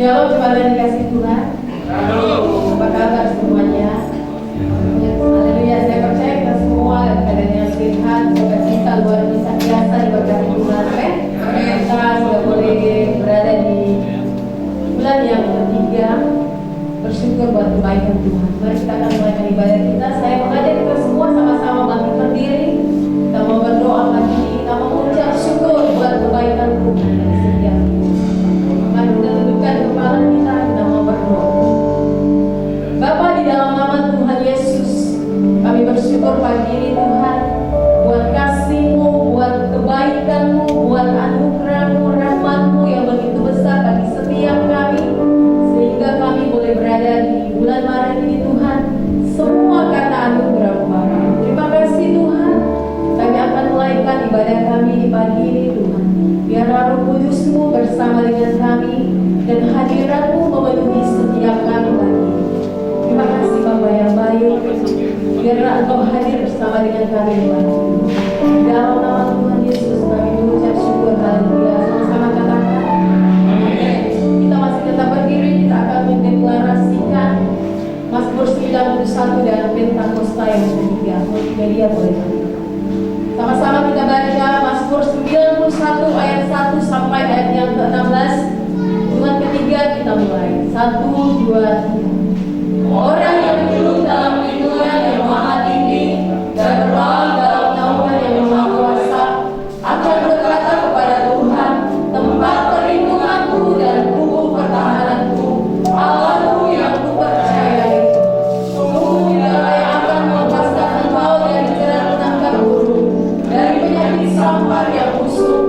Shalom kepada yang dikasih Tuhan. Apa kabar semuanya? Haleluya, saya percaya kita semua dalam keadaan yang sehat, sukacita luar biasa diberkati Tuhan. Kita sudah boleh berada di bulan yang ketiga, bersyukur buat kebaikan Tuhan. Mari kita akan mulai ibadah kita. Saya mengajak kita semua sama-sama bangkit berdiri. Kita mau berdoa pagi ini, kita mau mengucap syukur buat kebaikan Tuhan dari setiap kita. Mari kita tundukkan kepala kita mau berdoa. Bapa, di dalam nama Tuhan Yesus, kami bersyukur pagi ini Tuhan, buat kasih-Mu, buat kebaikan-Mu, buat anugerah-Mu, rahmat-Mu yang begitu besar bagi setiap kami, sehingga kami boleh berada di bulan Maret ini Tuhan, semua karena anugerah-Mu Bapa. Terima kasih Tuhan, kami akan mulaikan ibadah kami di pagi ini Tuhan. Biar Roh Kudus-Mu bersama dengan kami dan hadirat-Mu memenuhi setiap kami pagi ini. Terima kasih Bapa yang baik. Biarlah Engkau hadir bersama dengan kami pagi ini. Dalam nama Tuhan Yesus kami mengucap syukur. Haleluya. Sama-sama katakan amin. Kita masih tetap berdiri. Kita akan mendeklarasikan Mazmur 91 dan Pentakosta yang ketiga. Multimedia boleh bangkit. Sama-sama kita baca Mazmur 91 ayat 1 sampai ayat yang ke-16. Dengan ketiga kita mulai. 1, 2, 3. Orang yang duduk dalam lindungan yang maha tinggi dan berbaring dalam naungan yang maha kuasa akan berkata kepada Tuhan, tempat perlindunganku dan kubu pertahananku, Allahku yang kupercayai. Sungguh Dialah yang akan melepaskan engkau dari jerat penangkap burung, dari penyakit sampar yang busuk.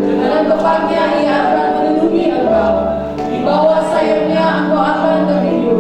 Dengan bepaknya Ia akan melindungi engkau, di bawah sayapnya engkau akan berlindung.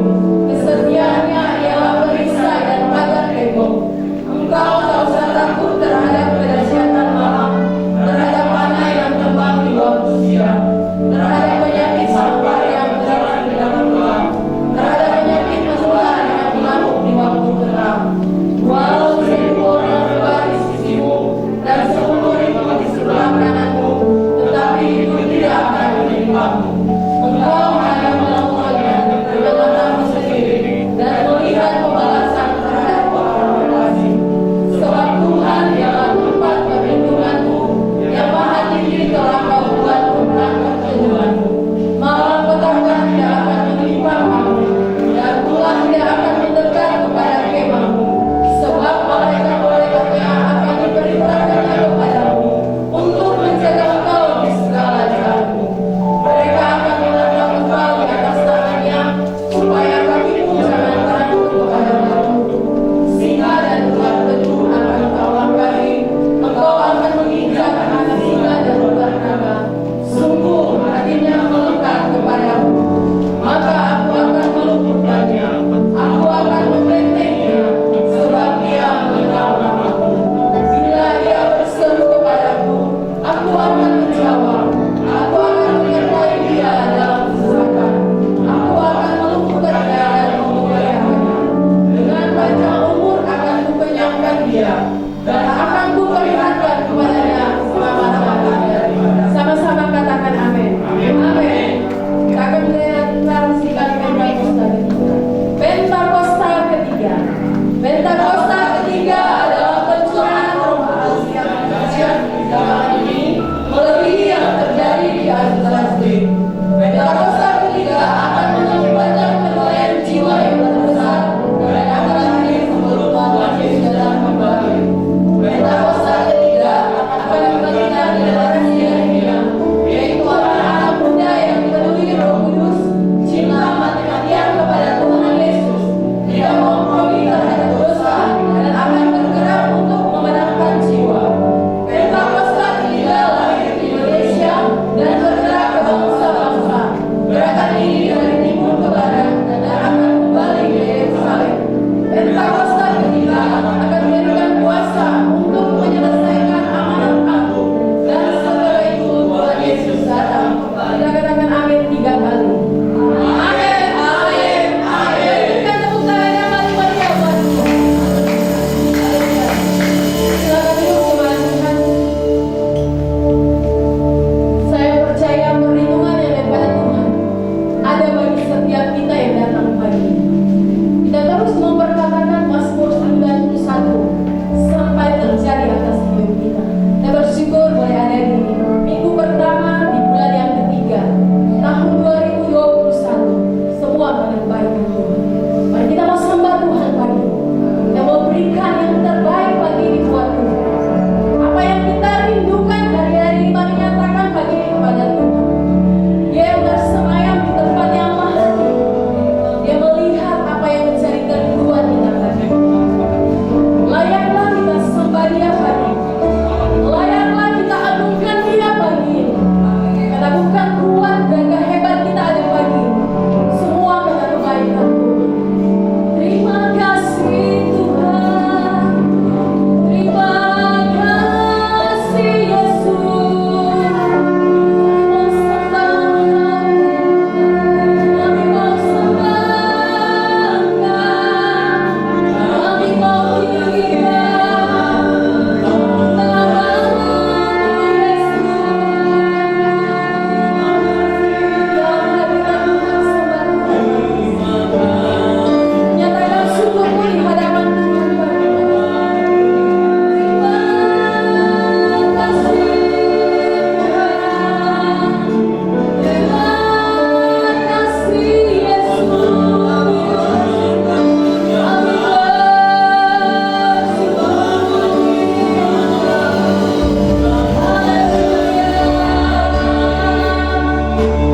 Hallelujah.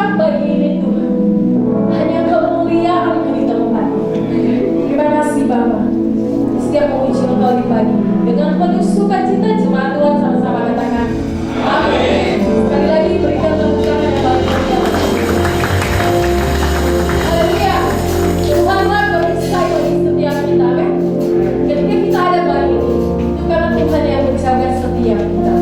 tempat bagi ini Tuhan. Hanya kemuliaan yang di tempat. Terima kasih Bapa. Setiap memuji Engkau di pagi dengan penuh sukacita, jemaat Tuhan sama-sama katakan amin. Sekali lagi berikan tepuk tangan yang paling meriah. Haleluya. Tuhanlah perisai bagi setiap kita. Amin. Ketika kita ada bagi ini, itu karena Tuhan yang menjaga setiap kita.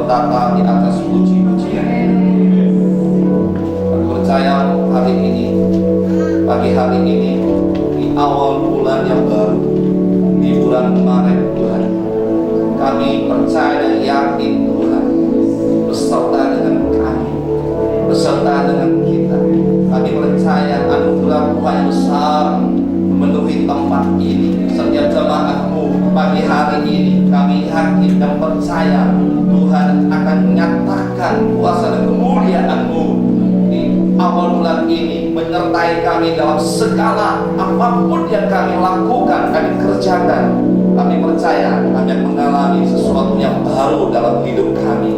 bertata di atas puji-pujian. Kami percaya hari ini, pagi hari ini, di awal bulan yang baru, di bulan Maret Tuhan, kami percaya dan yakin Tuhan beserta dengan kami, beserta dengan kita. Kami percaya anugerah Tuhan yang besar memenuhi tempat ini. Setiap jemaat-Mu pagi hari ini, kami yakin dan percaya Tuhan akan menyatakan kuasa dan kemuliaan-Mu di awal bulan ini, menyertai kami dalam segala apapun yang kami lakukan, kami kerjakan. Kami percaya kami akan mengalami sesuatu yang baru dalam hidup kami.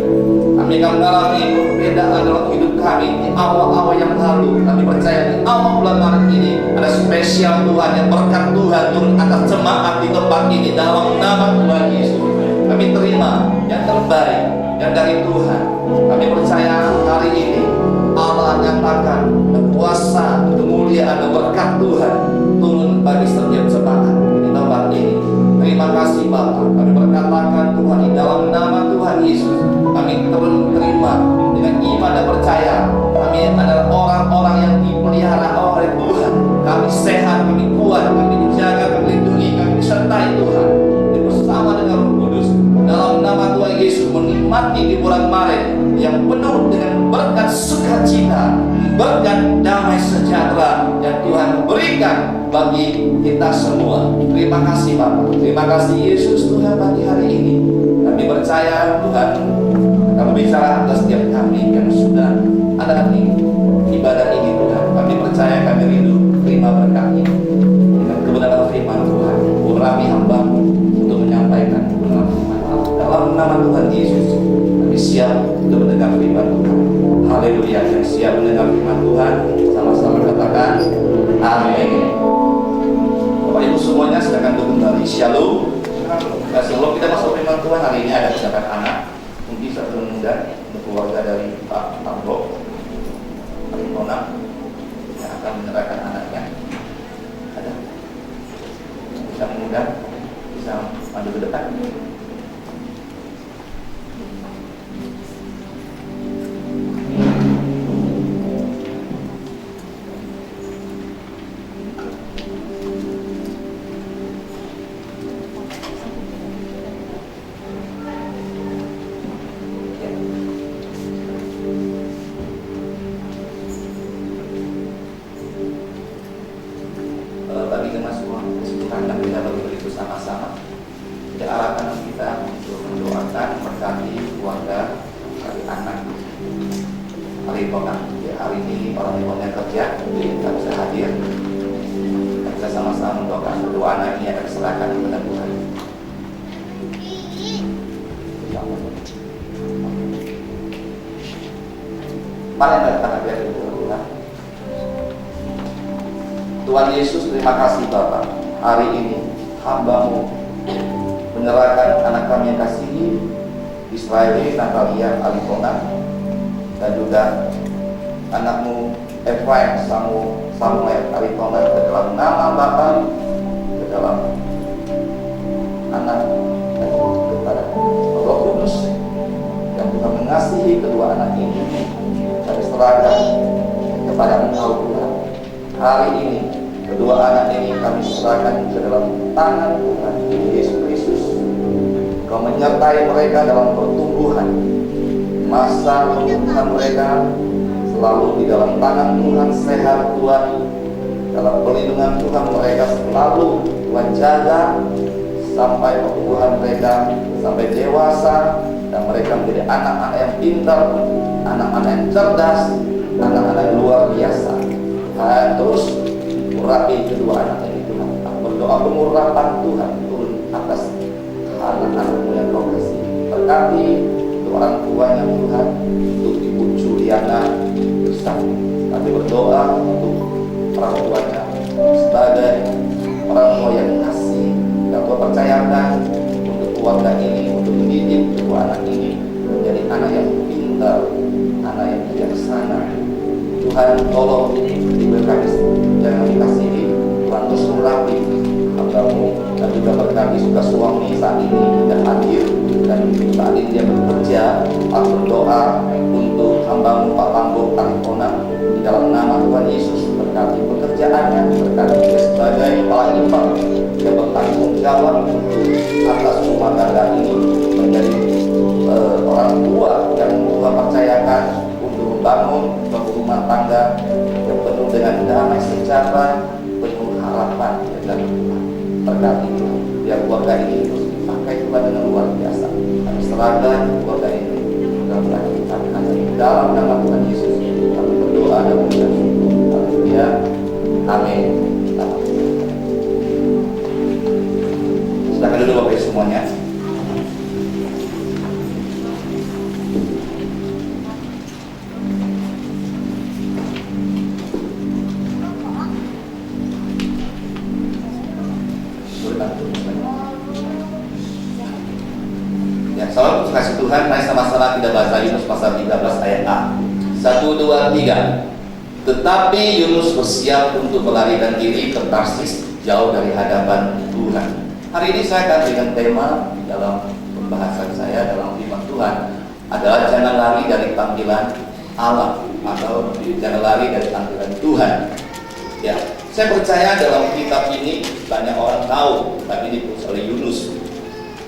Kami akan mengalami perbedaan dalam hidup kami di awal-awal yang lalu. Kami percaya di awal bulan Maret ini ada spesial Tuhan, yang berkat Tuhan turun atas jemaat di tempat ini dalam nama Tuhan Yesus. Kami terima yang terbaik yang dari Tuhan. Kami percaya hari ini Allah nyatakan kuasa, kemuliaan dan berkat Tuhan turun bagi setiap jemaat di tempat ini. Terima kasih Bapa. Kami berkatakan Tuhan di dalam nama Tuhan Yesus, kami terima dengan iman dan percaya kami adalah orang-orang yang dipelihara oleh Tuhan. Kami sehat, kami kuat, kami dijaga, kami lindungi, kami disertai Tuhan. Dan bersama dengan Roh Kudus dalam nama Tuhan Yesus menikmati di bulan Maret yang penuh dengan berkat sukacita, berkat damai sejahtera yang Tuhan berikan bagi kita semua. Terima kasih Bapak. Terima kasih Yesus Tuhan pagi hari ini. Kami percaya Tuhan akan berbicara atas setiap kami yang sudah ada di ibadah ini Tuhan. Kami percaya, kami rindu terima berkat ini dengan kebenaran firman Tuhan. Urapi hamba-Mu untuk menyampaikan kebenaran firman Allah. Dalam nama Tuhan Yesus, kami siap untuk mendengar firman Tuhan. Haleluya. Yang siap mendengar firman Tuhan, sama-sama katakan amin. Bapak Ibu semuanya silakan duduk kembali. Shalom. Nah, sebelum kita masuk firman Tuhan, hari ini ada kedatangan anak. Mungkin satu muda untuk keluarga dari Pak Tambo Alimona yang akan menyerahkan anaknya. Ada bisa muda, bisa maju ke depan. Bagi kita semua kesempatan kita bagi itu sama-sama. Kita arahkan kita untuk mendoakan berkati keluarga, dari anak hari Tuhan. Ya, hari ini orang yang kerja, jadi kita bisa hadir. Kita sama-sama mendoakan kedua anak ini akan diserahkan kepada Tuhan. Mari kita hadir kepada Tuhan. Tuhan Yesus, terima kasih Bapa. Hari ini hamba-Mu menyerahkan anak kami yang kasihi, Israeli Natalia Alimona, dan juga anak-Mu Efraim Samuel Alimona, ke dalam nama Bapa, ke dalam anak, dan kepada Roh Kudus yang Tuhan mengasihi kedua anak ini. Kami serahkan kepada Engkau Tuhan. Hari ini kedua anak ini kami serahkan ke dalam tangan Tuhan Yesus Kristus. Kau menyertai mereka dalam pertumbuhan, masa pertumbuhan mereka selalu di dalam tangan Tuhan. Sehat Tuhan, dalam perlindungan Tuhan mereka selalu Tuhan jaga sampai pertumbuhan mereka sampai dewasa, dan mereka menjadi anak-anak yang pintar, anak-anak yang cerdas, anak-anak yang luar biasa. Terus urapi kedua anak ini Tuhan. Aku berdoa pengurapan Tuhan turun atas anak-anak-Mu yang Kau kasih. Berkati untuk orang tuanya Tuhan, untuk Ibu Juliana bersama. Kami berdoa untuk orang tuanya sebagai orang tua yang kasih, yang Kau percayakan untuk keluarga ini, untuk mendidik kedua anak ini menjadi anak yang pintar, anak yang bijaksana. Tuhan tolong diberkati, jangan dikasihi. Tuhan terus merapi hamba-Mu, dan juga berkati juga suami saat ini tidak hadir, dan saat ini dia bekerja pekerjaannya, berkati dia sebagai kepala IPA yang bertanggung jawab atas rumah tangga ini, menjadi orang tua yang Tuhan percayakan untuk membangun suatu rumah tangga yang penuh dengan damai sejahtera, penuh harapan dan Tuhan. Berkati Tuhan, biar keluarga ini terus dipakai Tuhan dengan luar biasa. Kami serahkan keluarga ini dalam dalam nama Tuhan Yesus. Kami berdoa dan mengucap syukur. Haleluya. Amin. Silakan dulu Bapak Ibu semuanya. Ya, salam kasih Tuhan. Mari sama-sama kita baca Yunus pasal 13 ayat A. 1, 2, 3. Tetapi Yunus bersiap untuk melarikan diri ke Tarsis, jauh dari hadapan Tuhan. Hari ini saya akan berikan tema dalam pembahasan saya dalam firman Tuhan adalah jangan lari dari panggilan Allah, atau jangan lari dari panggilan Tuhan. Ya, saya percaya dalam kitab ini banyak orang tahu kitab ini ditulis oleh Yunus.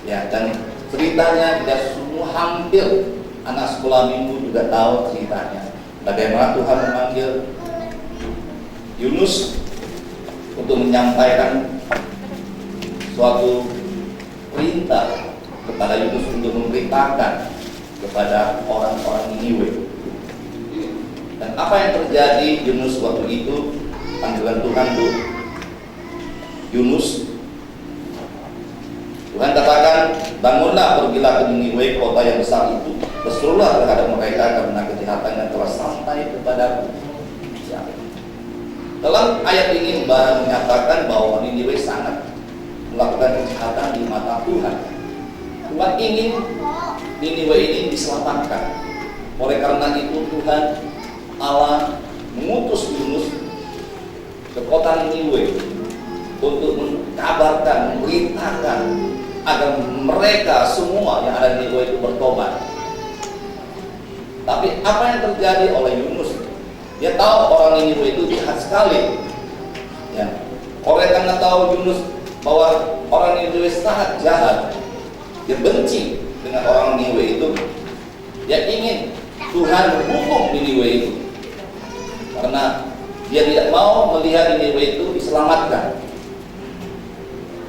Ya, dan ceritanya tidak semua, hampir anak sekolah minggu juga tahu ceritanya. Bagaimana Tuhan memanggil Yunus untuk menyampaikan suatu perintah kepada Yunus untuk memberitakan kepada orang-orang Niniwe. Dan apa yang terjadi Yunus waktu itu, panggilan Tuhan itu Yunus, Tuhan katakan, bangunlah, pergilah ke Niniwe, kota yang besar itu, berserulah terhadap mereka karena kejahatan yang telah sampai kepada siapa. Dalam ayat ini menyatakan bahwa Niniwe sangat melakukan kejahatan di mata Tuhan. Tuhan ingin Niniwe ini diselamatkan. Oleh karena itu Tuhan Allah mengutus Yunus ke kota Niniwe untuk mengkabarkan, memberitakan agar mereka semua yang ada di Niniwe itu bertobat. Tapi apa yang terjadi oleh Yunus? Dia tahu orang Niniwe itu jahat sekali. Ya. Oleh karena tahu Yunus bahwa orang Niniwe sangat jahat, dia benci dengan orang Niniwe itu. Dia ingin Tuhan menghukum Niniwe itu, karena dia tidak mau melihat Niniwe itu diselamatkan.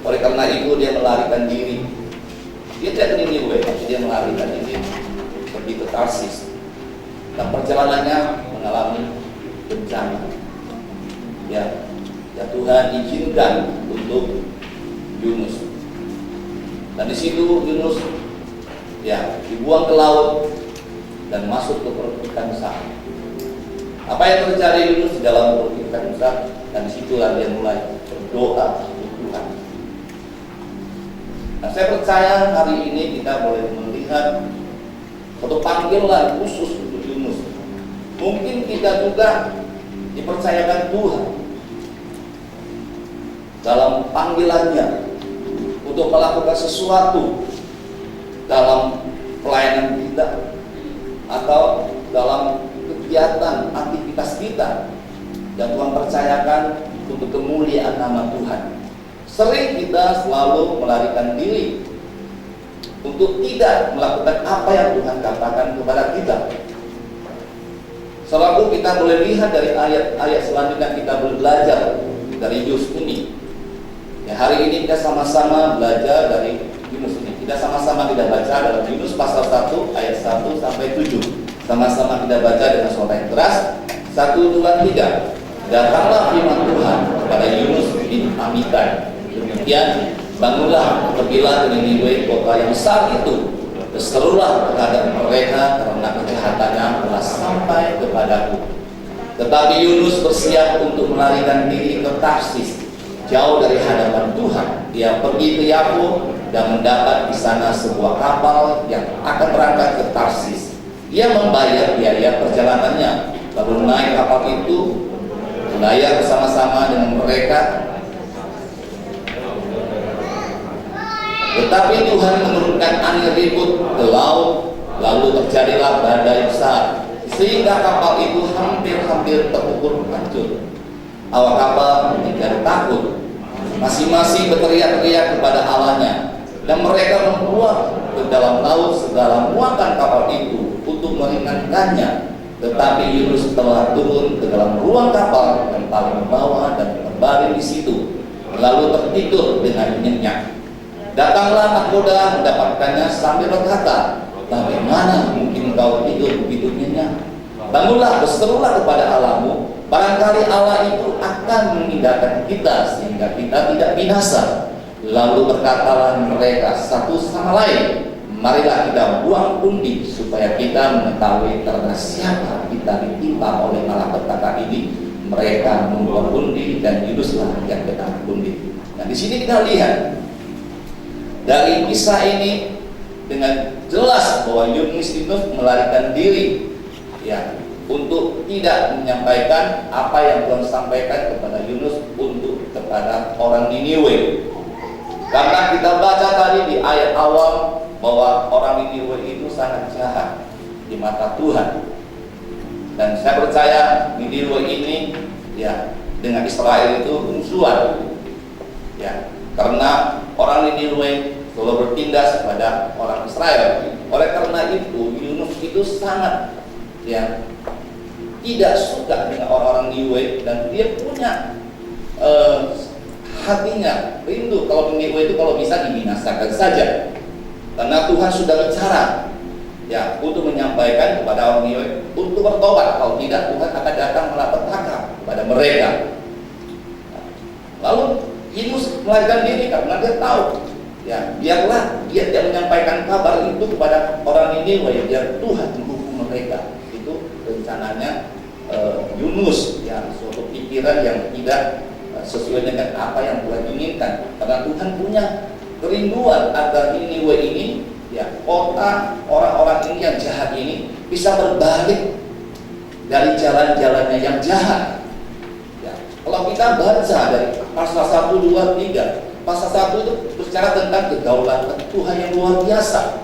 Oleh karena itu dia melarikan diri. Dia tidak ke Niniwe, tapi dia melarikan diri pergi ke Tarsis. Dan perjalanannya mengalami bencana. Ya, Tuhan izinkan untuk Yunus. Dan di situ Yunus ya dibuang ke laut dan masuk ke perut ikan besar. Apa yang terjadi Yunus di dalam perut ikan besar? Dan disitulah dia mulai berdoa untuk Tuhan. Nah, saya percaya hari ini kita boleh melihat satu panggilan khusus untuk Yunus. Mungkin kita juga dipercayakan Tuhan dalam panggilannya untuk melakukan sesuatu dalam pelayanan kita atau dalam kegiatan aktivitas kita yang Tuhan percayakan untuk kemuliaan nama Tuhan. Sering kita selalu melarikan diri untuk tidak melakukan apa yang Tuhan katakan kepada kita. Selalu kita boleh lihat dari ayat-ayat selanjutnya, kita boleh belajar dari Yunus ini. Ya, hari ini kita sama-sama belajar dari Yunus ini. Kita sama-sama kita baca dalam Yunus pasal 1 ayat 1 sampai 7. Sama-sama kita baca dengan suara yang keras. 1, 2, 3. Datanglah firman Tuhan kepada Yunus bin Amitai. Demikian, bangunlah, pergilah ke Niniwe, kota yang besar itu. Berserulah terhadap mereka karena kejahatannya telah sampai kepadaku. Tetapi Yunus bersiap untuk melarikan diri ke Tarsis, jauh dari hadapan Tuhan. Dia pergi ke Yapo dan mendapat di sana sebuah kapal yang akan berangkat ke Tarsis. Dia membayar biaya perjalanannya, lalu naik kapal itu, berlayar bersama-sama dengan mereka. Tetapi Tuhan menurunkan angin ribut ke laut, lalu terjadilah badai besar, sehingga kapal itu hampir terpukul hancur. Awak kapal tidak takut, masing-masing berteriak-teriak kepada Allahnya, dan mereka membuang ke dalam laut segala muatan kapal itu untuk meringankannya. Tetapi Yunus telah turun ke dalam ruang kapal yang paling bawah dan berbaring di situ, lalu tertidur dengan nyenyak. Datanglah nahkoda mendapatkannya sambil berkata, "Bagaimana mungkin kau tidur begitu nyenyak? Bangunlah, berserulah kepada Allahmu. Barangkali Allah itu akan menghindarkan kita sehingga kita tidak binasa." Lalu berkatalah mereka satu sama lain, "Marilah kita buang pundi supaya kita mengetahui karena siapa kita ditimpa oleh malapetaka ini." Mereka membuang pundi dan Yunuslah yang kena pundi. Nah, di sini kita lihat dari kisah ini dengan jelas bahwa Yunus itu melarikan diri, ya, untuk tidak menyampaikan apa yang Tuhan sampaikan kepada Yunus untuk kepada orang Niniwe. Karena kita baca tadi di ayat awal bahwa orang Niniwe itu sangat jahat di mata Tuhan. Dan saya percaya Niniwe ini, ya, dengan Israel itu musuhan, ya, karena orang Niniwe selalu bertindas kepada orang Israel. Oleh karena itu Yunus itu sangat, ya, tidak suka dengan orang-orang Niniwe, dan dia punya hatinya rindu kalau Niniwe itu kalau bisa dibinasakan saja. Karena Tuhan sudah bicara, ya, untuk menyampaikan kepada orang Niniwe untuk bertobat, kalau tidak Tuhan akan datang malapetaka kepada mereka. Lalu Yunus melarikan diri karena dia tahu, ya, biarlah dia tidak menyampaikan kabar itu kepada orang Niniwe, biar Tuhan menghukum mereka. Itu rencananya Yunus, ya, suatu pikiran yang tidak sesuai dengan apa yang Tuhan inginkan. Karena Tuhan punya kerinduan agar Niniwe ini, ya, kota orang-orang ini yang jahat ini bisa berbalik dari jalan-jalannya yang jahat. Ya, kalau kita baca dari pasal 1, 2, 3, pasal 1 itu berbicara tentang kedaulatan Tuhan yang luar biasa.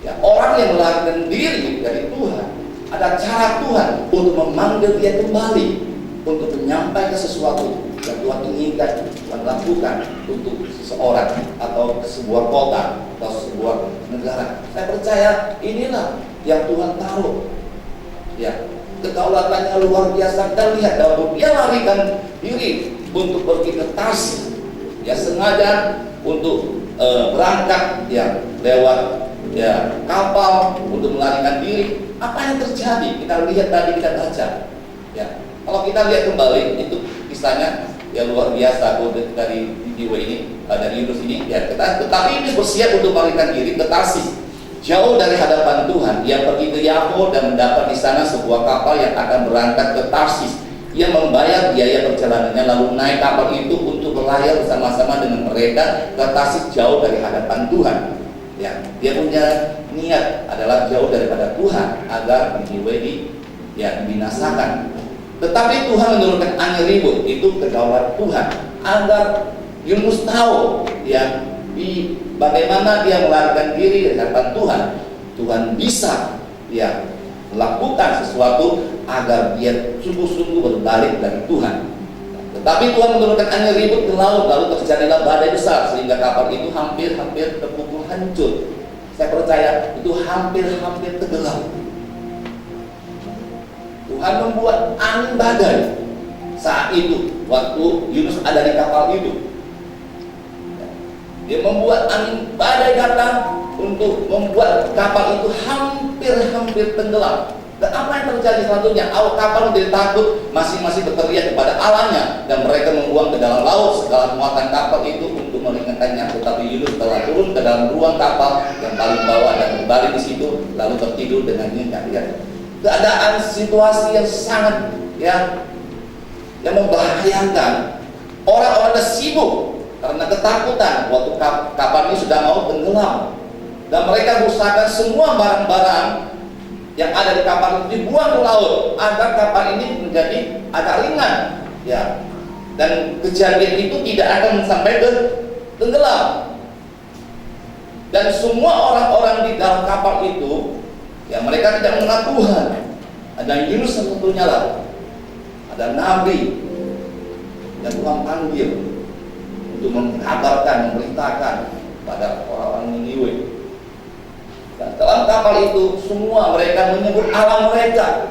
Ya, orang yang melarikan diri dari Tuhan, ada cara Tuhan untuk memanggil dia kembali, untuk menyampaikan sesuatu yang Tuhan inginkan, Tuhan lakukan untuk seseorang atau sebuah kota atau sebuah negara. Saya percaya inilah yang Tuhan taruh, ya, kedaulatannya luar biasa. Kita lihat bahwa dia larikan diri untuk pergi ke Tarsis, ya, sengaja untuk berangkat, ya, lewat, ya, kapal untuk melarikan diri. Apa yang terjadi? Kita lihat tadi, kita baca, ya. Kalau kita lihat kembali itu kisahnya, ya, luar biasa dari Niniwe ini, dari Yunus ini, ya, tetapi ini bersiap untuk melarikan diri ke Tarsis, jauh dari hadapan Tuhan. Ia pergi ke Yapo dan mendapat di sana sebuah kapal yang akan berangkat ke Tarsis. Ia membayar biaya perjalanannya lalu naik kapal itu untuk berlayar bersama-sama dengan mereka ke Tarsis jauh dari hadapan Tuhan. Ya, dia punya niat adalah jauh daripada Tuhan agar Niniwe dibinasakan. Tetapi Tuhan menurunkan angin ribut, itu kedaulatan Tuhan, agar Yunus tahu, ya, bagaimana dia melarikan diri dari hadapan Tuhan. Tuhan bisa, ya, melakukan sesuatu agar dia sungguh-sungguh berbalik dari Tuhan. Tetapi Tuhan menurunkan angin ribut ke laut, lalu terjadilah badai besar sehingga kapal itu hampir-hampir terpukul hancur. Saya percaya itu hampir-hampir tenggelam. Tuhan membuat angin badai saat itu waktu Yunus ada di kapal itu. Dia membuat angin badai datang untuk membuat kapal itu hampir-hampir tenggelam. Dan apa yang terjadi selanjutnya? Awak kapal menjadi takut, masing-masing berteriak kepada Allahnya, dan mereka membuang ke dalam laut segala muatan kapal itu untuk meringankannya. Tetapi Yunus telah turun ke dalam ruang kapal yang paling bawah dan berbaring di situ, lalu tertidur dengan nyenyak. Lihat, keadaan situasi yang sangat, ya, yang membahayakan. Orang-orang sibuk karena ketakutan waktu kapal ini sudah mau tenggelam, dan mereka berusahakan semua barang-barang yang ada di kapal itu dibuang ke laut agar kapal ini menjadi agak ringan, ya, dan kejadian itu tidak akan sampai ke tenggelam. Dan semua orang-orang di dalam kapal itu, ya, mereka tidak mengenal Tuhan. Ada Yunus tentunya lah. Ada ada nabi yang Tuhan panggil untuk mengabarkan, memberitakan pada orang-orang Niniwe. Dan dalam kapal itu semua mereka menyebut alam mereka.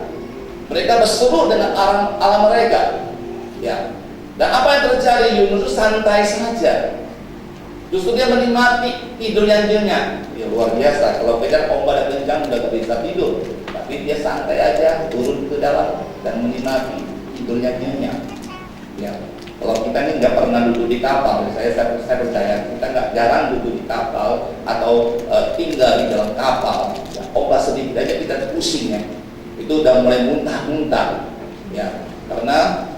Mereka berseru dengan alam mereka. Ya. Dan apa yang terjadi? Yunus santai saja. Justru dia menikmati tidurnya nyenyak. Ya, luar biasa. Kalau pegang ombak dan kencang udah gak bisa tidur. Tapi dia santai aja, turun ke dalam dan menikmati tidurnya nyenyak. Ya. Kalau kita ini nggak pernah duduk di kapal, saya percaya kita nggak jarang duduk di kapal atau tinggal di dalam kapal. Ya, ombak sedikit aja kita pusing ya. Itu udah mulai muntah-muntah. Ya, karena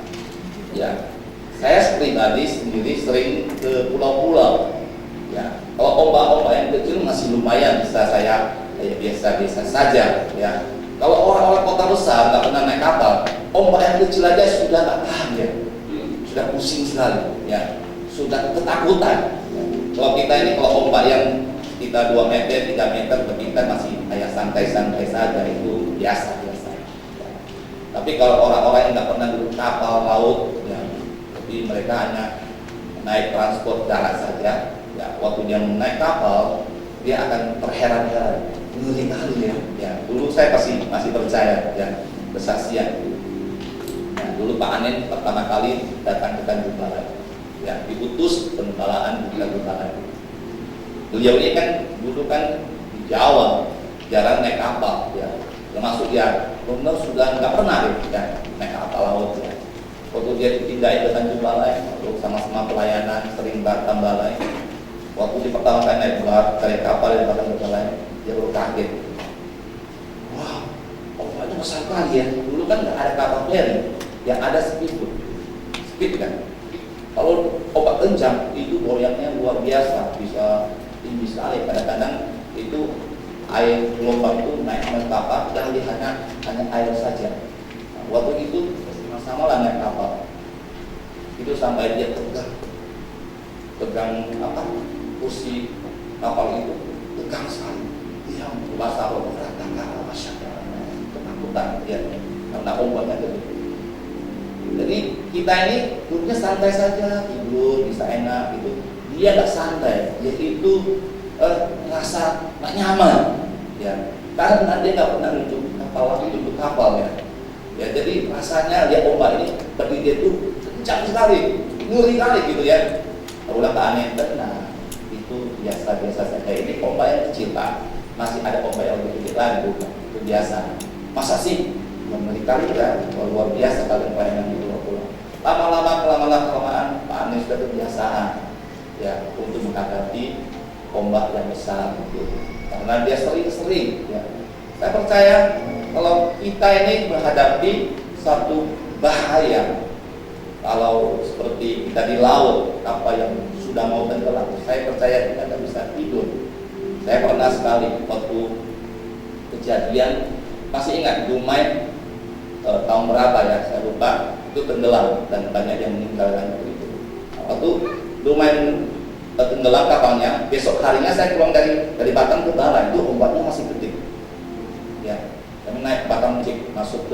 ya saya pribadi sendiri sering ke pulau-pulau. Ya, kalau ombak-ombak yang kecil masih lumayan bisa saya biasa-biasa saja. Ya, kalau orang-orang kota besar nggak pernah naik kapal, ombak yang kecil aja sudah nggak tahan ya, sudah pusing sekali. Ya, sudah ketakutan. Ya. Kalau kita ini kalau ombak yang kita 2 meter, 3 meter, kita masih kayak santai-santai saja, itu biasa. Ya. Tapi kalau orang-orang yang nggak pernah duduk kapal laut, ya, jadi mereka hanya naik transport darat saja. Ya, waktu dia naik kapal, dia akan terheran-heran, ngeri kali ya. Ya, dulu saya masih percaya ya kesaksian. Nah, dulu Pak Anen pertama kali datang ke Tanjung Balai, ya, diutus penggembalaan di Tanjung Balai. Beliau ini kan dulu kan di Jawa, jarang naik kapal, ya. Termasuk ya, benar sudah nggak pernah ya naik kapal laut ya. Waktu dia dipindahin ke Tanjung Balai, waktu sama-sama pelayanan sering Batam Balai. Waktu di pertama kali naik dari kapal dari Batam ke Balai, dia baru kaget. Wah, ombaknya besar kali ya. Dulu kan nggak ada kapal feri, yang ada speed kan. Kalau ombak kencang itu goyangnya luar biasa, bisa tinggi sekali. Kadang-kadang itu air gelombang itu naik sama kapal, dan hanya air saja. Nah, waktu itu sama lah naik kapal. Itu sampai dia tegang apa? Kursi kapal itu tegang sekali. Dia bahasa apa? Berantakan, masyarakat ketakutan ya, karena ombaknya gede. Jadi kita ini duduknya santai saja, tidur bisa enak gitu. Dia nggak santai, yaitu rasa nggak nyaman, ya. Karena dia nggak pernah duduk kapal lagi, duduk kapal ya. Ya, jadi rasanya lihat ombak ini berdiri itu kencang sekali, ngeri kali gitu ya. Udah aneh, nah itu biasa-biasa saja. Ini ombak yang kecil Pak, masih ada ombak yang lebih kecil lagi, itu biasa. Masa sih ngeri kali kan? Luar biasa kalian pelayanan di pulau-pulau. Kelamaan Pak Anies sudah kebiasaan ya untuk menghadapi ombak yang besar gitu. Karena dia sering-sering ya. Saya percaya kalau kita ini menghadapi satu bahaya, kalau seperti kita di laut, apa yang sudah mau tenggelam, saya percaya kita tidak bisa tidur. Saya pernah sekali waktu kejadian, masih ingat Dumai tahun berapa ya, saya lupa, itu tenggelam dan banyak yang meninggal kan itu. Waktu Dumai tenggelam kapalnya, besok harinya saya pulang dari Batam ke Balai, itu ombaknya masih gede. Ya, kami naik Batam Cik, masuk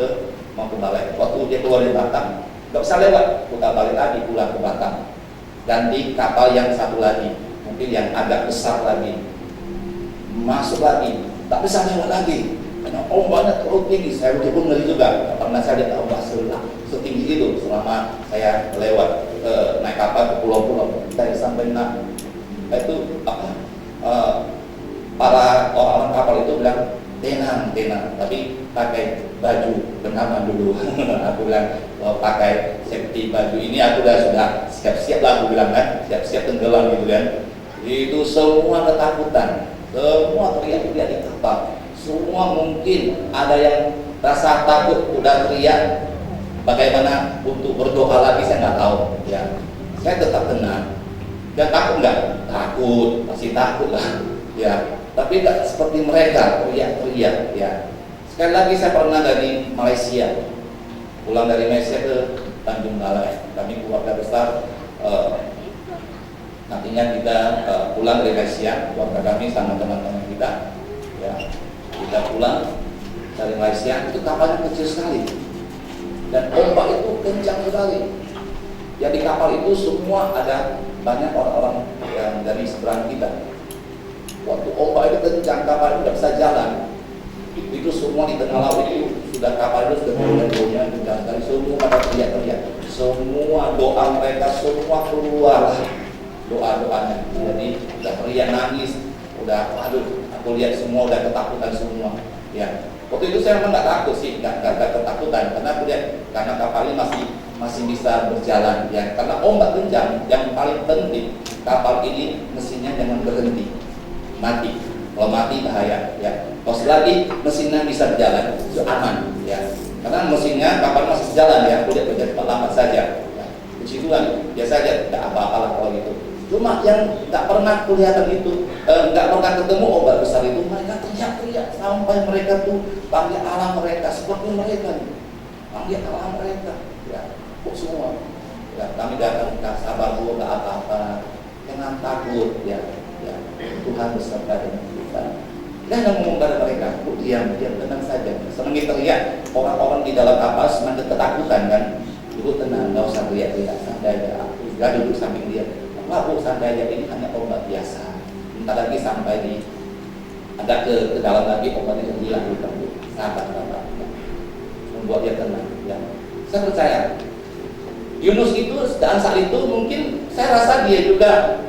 mau ke Balai. Waktu dia keluar dari Batam, nggak bisa lewat, putar balik lagi pulang ke Batam, ganti kapal yang satu lagi, mungkin yang agak besar lagi, masuk lagi, tak bisa lewat lagi karena ombaknya terlalu tinggi. Saya pun ngeri juga, pernah saya lihat ombak setinggi itu selama saya lewat naik kapal ke pulau-pulau dari sampai itu apa para orang kapal itu bilang tenang, tapi pakai baju pengaman dulu. Aku bilang pakai safety baju ini, aku sudah siap-siap lah, aku bilang kan, siap-siap tenggelam gitu kan. Itu semua ketakutan, semua teriak-teriak di kapal, semua mungkin ada yang rasa takut, udah teriak. Bagaimana untuk berdoa lagi saya nggak tahu ya. Saya tetap tenang. Dan takut nggak? Takut, masih takut lah ya. Tapi tidak seperti mereka teriak-teriak ya. Sekali lagi saya pernah dari Malaysia, pulang dari Malaysia ke Tanjung Balai. Kami keluarga besar, nantinya kita pulang dari Malaysia, keluarga kami sama teman-teman kita ya. Kita pulang dari Malaysia, itu kapalnya kecil sekali. dan ombak itu kencang sekali. Yang di kapal itu semua ada banyak orang-orang yang dari seberang kita. Waktu ombak itu kencang, kapal itu tidak bisa jalan. Itu semua di tengah laut itu sudah kapal itu sudah goyang-goyang dan dari semua pada teriak-teriak. Semua doa mereka semua keluar doa-doanya. Jadi udah teriak nangis, udah aduh, aku lihat semua udah ketakutan semua. Ya, waktu itu saya memang nggak takut sih, nggak ketakutan karena aku lihat karena kapal ini masih bisa berjalan ya. Karena ombak kencang, yang paling penting kapal ini mesinnya jangan berhenti, mati. Kalau mati bahaya ya. Kalau lagi mesinnya bisa berjalan, itu aman ya. Karena mesinnya kapal masih jalan ya, kuliah berjalan lambat saja. Ya. Puji Tuhan, biasa aja, tidak apa-apa kalau gitu. Cuma yang nggak pernah kelihatan itu, nggak pernah ketemu ombak besar itu, mereka teriak-teriak sampai mereka tuh panggil Allah mereka seperti mereka, panggil Allah mereka. Ya, kok semua. Ya, kami datang, sabar bu, nggak apa-apa, jangan takut ya. Ya, Tuhan beserta dengan kita. Dan ngomong pada mereka, diam, tenang saja. Senang teriak, orang-orang di dalam kapal semakin ketakutan kan. Ibu tenang, nggak usah teriak-teriak, santai aja. Aku juga duduk samping dia. Wah bu, santai aja, ini hanya ombak biasa. Bentar lagi sampai di agak ke dalam lagi ombaknya hilang bukan bu. Sabar. Membuat dia tenang. Ya. Saya percaya. Yunus itu saat itu mungkin saya rasa dia juga.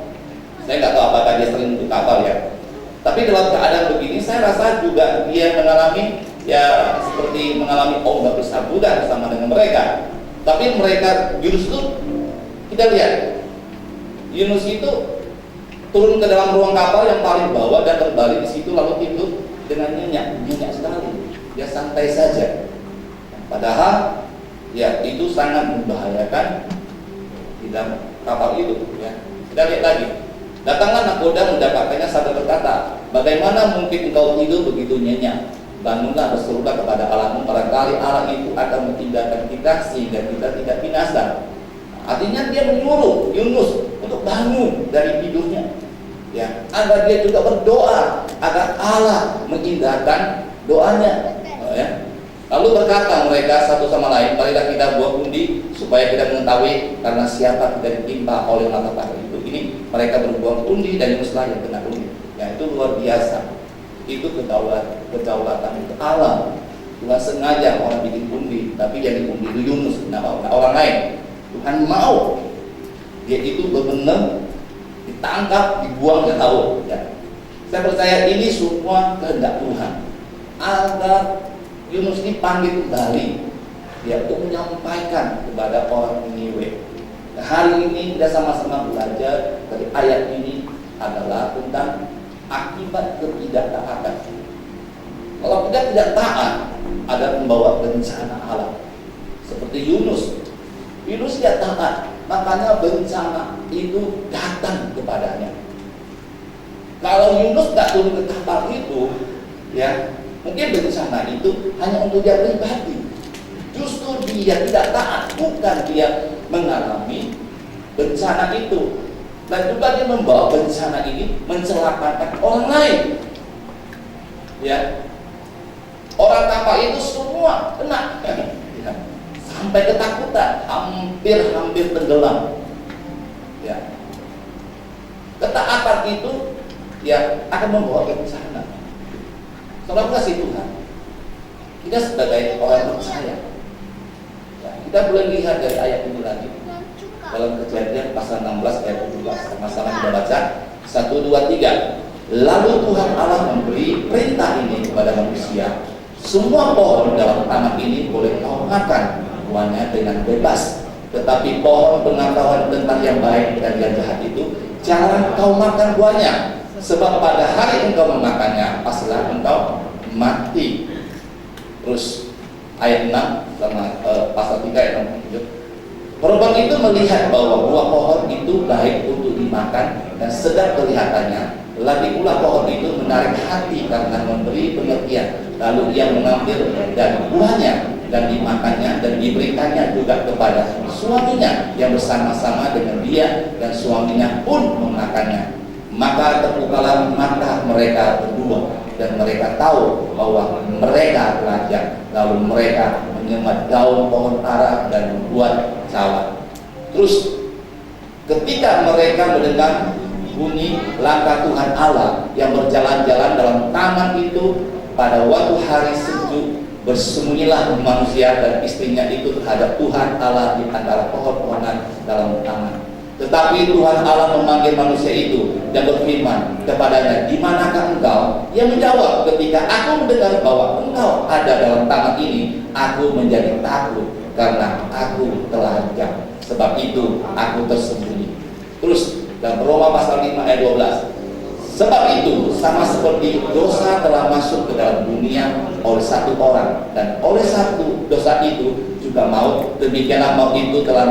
Saya nggak tahu apakah dia sering untuk kapal ya. Tapi dalam keadaan begini, saya rasa juga dia mengalami ya seperti mengalami ombak besar juga bersama dengan mereka. Tapi mereka Yunus itu kita lihat, Yunus itu turun ke dalam ruang kapal yang paling bawah dan kembali di situ lalu tidur dengan nyenyak sekali. Dia santai saja. Padahal ya itu sangat membahayakan di dalam kapal itu. Ya. Kita lihat lagi. Datanglah nakoda mendapatkannya sambil berkata, bagaimana mungkin engkau tidur begitu nyenyak? Bangunlah berserulah kepada Allahmu, barangkali Allah itu akan mentinggalkan kita sehingga kita tidak binasa. Artinya dia menyuruh Yunus untuk bangun dari tidurnya, ya, agar dia juga berdoa agar Allah mengindahkan doanya. Ya. Lalu berkata mereka satu sama lain, marilah kita buat undi supaya kita mengetahui karena siapa tidak ditimpa oleh malapetaka itu. Ini mereka berbuat undi dan Yunuslah yang kena undi. Ya, itu luar biasa. Itu kedaulatan itu Allah. Tuhan sengaja orang bikin undi, tapi yang diundi itu Yunus, nah orang lain. Tuhan mau dia itu benar-benar ditangkap, dibuang ke laut. Ya. Saya percaya ini semua kehendak Tuhan agar Yunus ini panggil kembali dia untuk menyampaikan kepada orang Niniwe. Nah, hari ini kita sama-sama belajar dari ayat ini adalah tentang akibat ketidaktaatan. Kalau kita tidak taat, ada membawa bencana alam. Seperti Yunus tidak taat, makanya bencana itu datang kepadanya. Kalau Yunus tidak turun ke kapal itu, ya mungkin bencana itu hanya untuk dia pribadi. Justru dia tidak taat, bukan dia mengalami bencana itu. Dan juga dia membawa bencana ini mencelakakan orang lain. Ya, orang kapal itu semua kena, ya. Sampai ketakutan, hampir tenggelam. Ya, ketaatan itu ya akan membawa bencana. Saudara kasih Tuhan, kita sebagai orang percaya, ya, kita boleh lihat dari ayat ini lagi dalam Kejadian pasal 16 ayat 17. Sama-sama kita baca 1, 2, 3. Lalu Tuhan Allah memberi perintah ini kepada manusia, semua pohon dalam taman ini boleh kau makan buahnya dengan bebas, tetapi pohon pengetahuan tentang yang baik dan yang jahat itu jangan kau makan buahnya, sebab pada hari engkau memakannya pastilah engkau mati. Terus ayat 6 sama pasal 3 ayat 6. Korban itu melihat bahwa buah pohon itu baik untuk dimakan dan sedap kelihatannya. Lagi pula pohon itu menarik hati karena memberi pengertian. Lalu ia mengambil dari buahnya dan dimakannya dan diberikannya juga kepada suaminya yang bersama-sama dengan dia, dan suaminya pun memakannya. Maka terbukalah mata mereka berdua dan mereka tahu bahwa mereka telanjang. Lalu mereka menyemat daun pohon ara dan membuat cawan. Terus ketika mereka mendengar bunyi langkah Tuhan Allah yang berjalan-jalan dalam taman itu, pada waktu hari sejuk bersembunyilah manusia dan istrinya itu terhadap Tuhan Allah di antara pohon-pohonan dalam taman. Tetapi Tuhan Allah memanggil manusia itu dan berfirman kepadanya, "Di manakah engkau?" Ia menjawab, "Ketika aku mendengar bahwa engkau ada dalam taman ini, aku menjadi takut karena aku telanjang. Sebab itu aku tersembunyi." Terus dalam Roma pasal 5 ayat 12, "Sebab itu sama seperti dosa telah masuk ke dalam dunia oleh satu orang, dan oleh satu dosa itu juga maut, demikianlah maut itu telah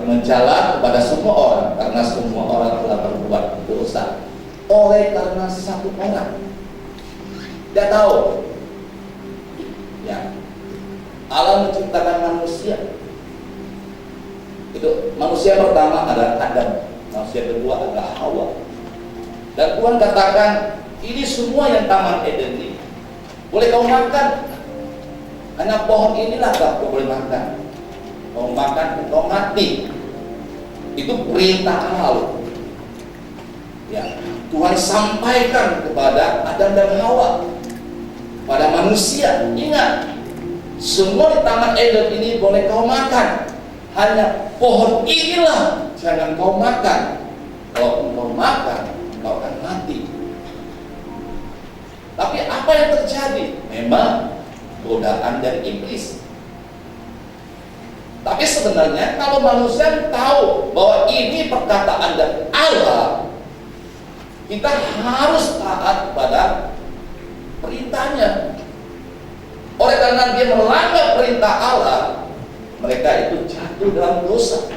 menjalar kepada semua orang, karena semua orang telah berbuat dosa." Oleh karena satu orang. Dia tahu ya, Allah menciptakan manusia. Itu manusia pertama adalah Adam, manusia kedua adalah Hawa. Dan Tuhan katakan, ini semua yang taman Eden ini boleh kau makan, hanya pohon inilah kau boleh makan. Kau makan, kau mati. Itu perintah Allah. Ya, Tuhan sampaikan kepada Adam dan Hawa, pada manusia, ingat, semua di taman Eden ini boleh kau makan, hanya pohon inilah jangan kau makan. Kalau kau makan, kau akan mati. Tapi apa yang terjadi? Memang godaan dari iblis. Tapi sebenarnya kalau manusia tahu bahwa ini perkataan dari Allah, kita harus taat pada perintahnya. Oleh karena dia melanggar perintah Allah, mereka itu jatuh dalam dosa.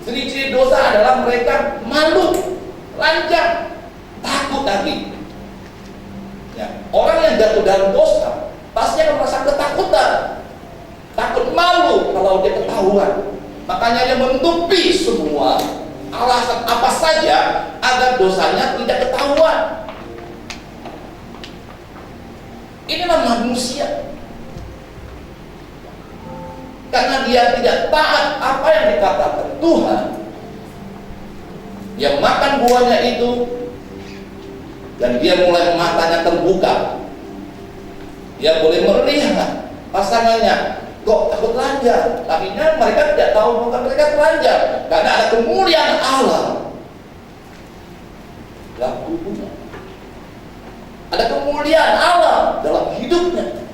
Ciri-ciri dosa adalah mereka malu, lanjang, takut lagi. Ya, orang yang jatuh dalam dosa pasti akan merasa ketakutan, takut, malu kalau dia ketahuan. Makanya dia menutupi semua alasan apa saja agar dosanya tidak ketahuan. Inilah manusia. Karena dia tidak taat apa yang dikatakan Tuhan, dia makan buahnya itu, dan dia mulai matanya terbuka. Dia boleh melihat pasangannya, kok takut telanjang. Tapi mereka tidak tahu bahwa mereka telanjang, karena ada kemuliaan Allah dalam tubuhnya. Ada kemuliaan Allah dalam hidupnya.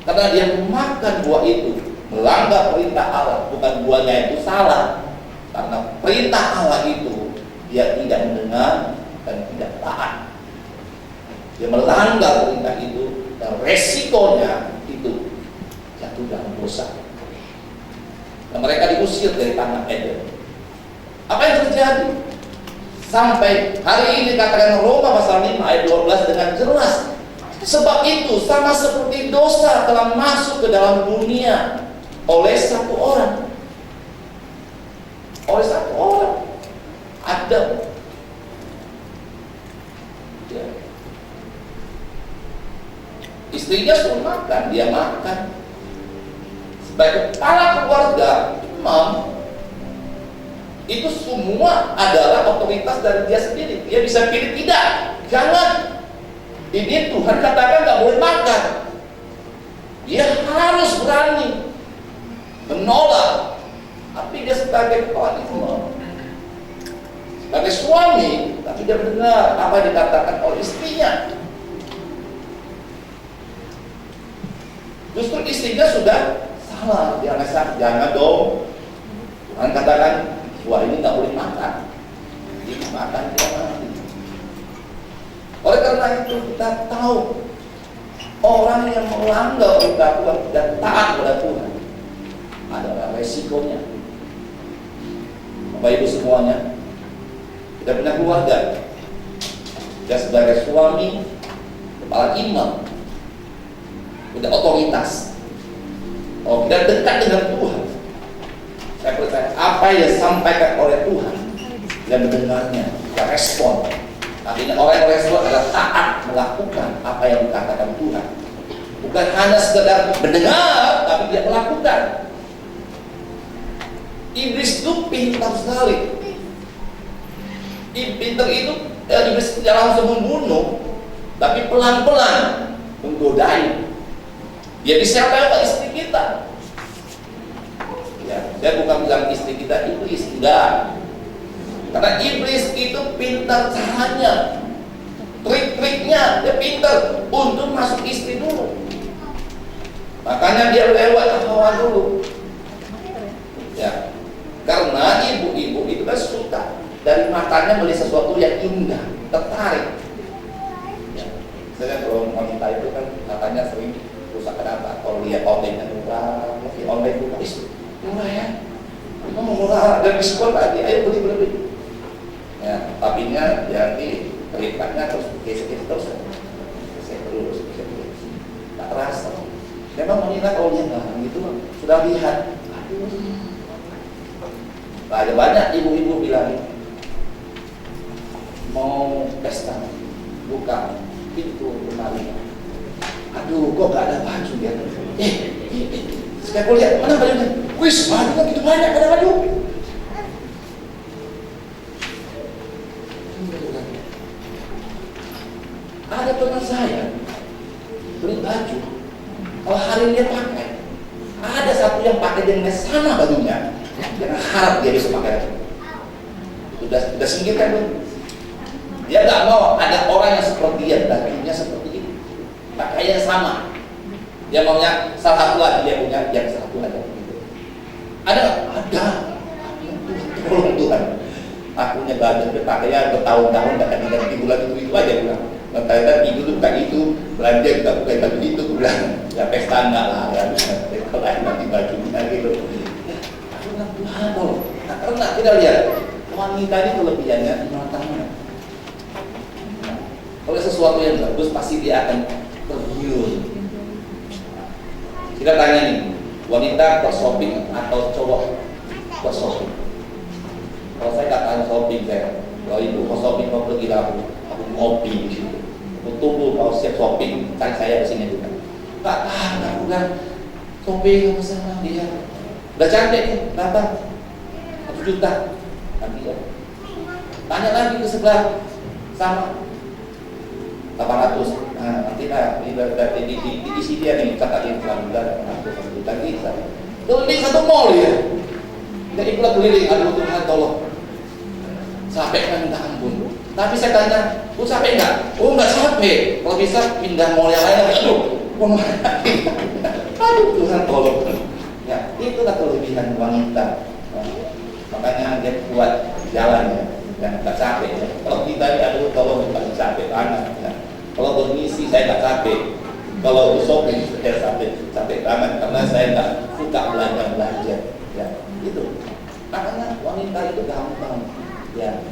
Karena dia makan buah itu, melanggar perintah Allah. Bukan buahnya itu salah, karena perintah Allah itu dia tidak mendengar dan tidak taat. Dia melanggar perintah itu, dan resikonya itu jatuh dalam dosa. Dan mereka diusir dari taman Eden. Apa yang terjadi? Sampai hari ini katakan Roma pasal 5 ayat 12 dengan jelas. Sebab itu sama seperti dosa telah masuk ke dalam dunia oleh satu orang. Oleh satu orang, Adam. Ya. Istrinya suruh makan, dia makan. Sebagai kepala keluarga, imam, itu semua adalah otoritas dari dia sendiri. Dia bisa pilih tidak, jangan. Ini Tuhan katakan nggak boleh makan. Dia harus berani menolak. Tapi dia sebagai kepala imam, sebagai suami, tapi dia mendengar apa yang dikatakan oleh istrinya. Justru istrinya sudah salah. Dia rasa jangan dong. Tuhan katakan, wah ini nggak boleh makan. Dia makan, dia mati. Oleh karena itu kita tahu orang yang melanggar perintah Tuhan, tidak taat kepada Tuhan, adalah resikonya. Bapak Ibu semuanya, kita punya keluarga. Kita sebagai suami, kepala imam, punya otoritas. Oh, kita dekat dengan Tuhan. Saya percaya apa yang disampaikan oleh Tuhan, dan mendengarnya, kita respon. Artinya orang yang respon adalah taat melakukan apa yang dikatakan Tuhan. bukan hanya sekedar mendengar, tapi dia melakukan. Iblis itu pintar sekali. Pintar itu, iblis tidak langsung membunuh, tapi pelan-pelan menggodai. Dia bisa apa istri kita. Ya, saya bukan bilang istri kita iblis, enggak. Karena iblis itu pintar caranya, trik-triknya, dia pintar untuk masuk istri dulu. Makanya dia lewat Hawa dulu. Ya, karena ibu-ibu itu kan suka dari matanya melihat sesuatu yang indah, tertarik. Ya, saya kalau wanita itu kan katanya sering rusak kenapa? Kalau lihat online murah, di online buka istri murah ya, itu murah dan diskon lagi, ayo beli. Ya, tapi nya jadi terikatnya terus gesek terus, tak terasa. Memang wanita kalau dia nggak gitu sudah lihat, banyak ibu-ibu bilang mau pesta, buka pintu lemari. Aduh, kok gak ada baju ya? Saya lihat mana bajunya? Wis, bajunya gitu banyak, ada baju. Ada teman saya beli baju, kalau hari ini dia pakai, ada satu yang pakai dengan sama bajunya, jangan harap dia bisa pakai. Udah singkirkan dulu. Dia nggak mau ada orang yang seperti dia, bajunya seperti ini, pakainya sama. Dia maunya salah satu lagi, dia punya yang satu aja. Ada. Tolong Tuhan. Akunya baju pakainya bertahun-tahun nggak ganti bulan itu aja bilang. Ternyata itu tuh bukan itu, belanja juga bukan baju itu, bilang ya pesta enggak lah, ya kalau nanti bajunya gitu. Aku bilang Tuhan loh, karena kita lihat wanita ini kelebihannya di matanya. Kalau sesuatu yang bagus pasti dia akan tergiur. Kita tanya nih, wanita ke shopping atau cowok ke shopping? Kalau saya nggak tanya shopping, kalau ibu mau shopping mau pergi lah, aku ngopi di situ. Aku tunggu kalau siap shopping, cari saya ke sini juga. Nggak tahan, aku bilang shopping sama dia. Udah cantik nih, berapa? 1 juta. Nanti ya. Tanya lagi ke sebelah, sama 800. Nah, nanti lah di sini dia nih katakan bulan 1 juta kita. Keliling satu mall ya. Jadi pula keliling, aduh Tuhan tolong. Sampai kan minta ampun. Tapi saya tanya, capek nggak? Oh nggak capek. Kalau bisa pindah mall yang lain, aduh, aduh Tuhan tolong. Ya, itulah kelebihan wanita. Makanya dia kuat jalan ya, dan nggak capek. Ya. Kalau kita aduh tolong nggak capek banget. Ya. Kalau bermisi saya nggak capek. Kalau shopping saya capek banget karena saya nggak suka belanja. Ya, itu. Makanya wanita itu gampang. Ya.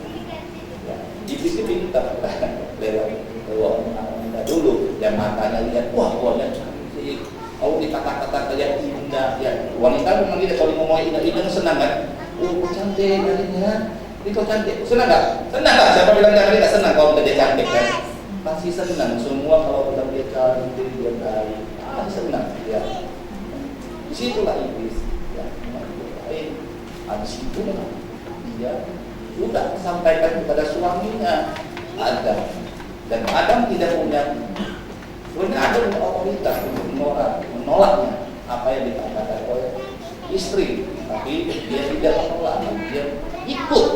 Iblis itu pintar lewat wanita dulu, yang matanya lihat, wah wajah cantik, kalau dikata-kata lihat indah, ya wanita memang tidak kalau ngomong indah senang kan? Oh kok cantik kalinya, ini kok cantik, senang nggak? Senang nggak? Siapa bilang dia senang kalau dia cantik kan? Pasti senang, semua kalau bilang dia cantik, dia baik, pasti senang, ya. Disitulah iblis, ya, habis itu dia sudah sampaikan kepada suaminya Adam, dan Adam tidak punya sebenarnya ada otoritas untuk menolaknya apa yang dikatakan oleh istri, tapi dia tidak menolak, dia ikut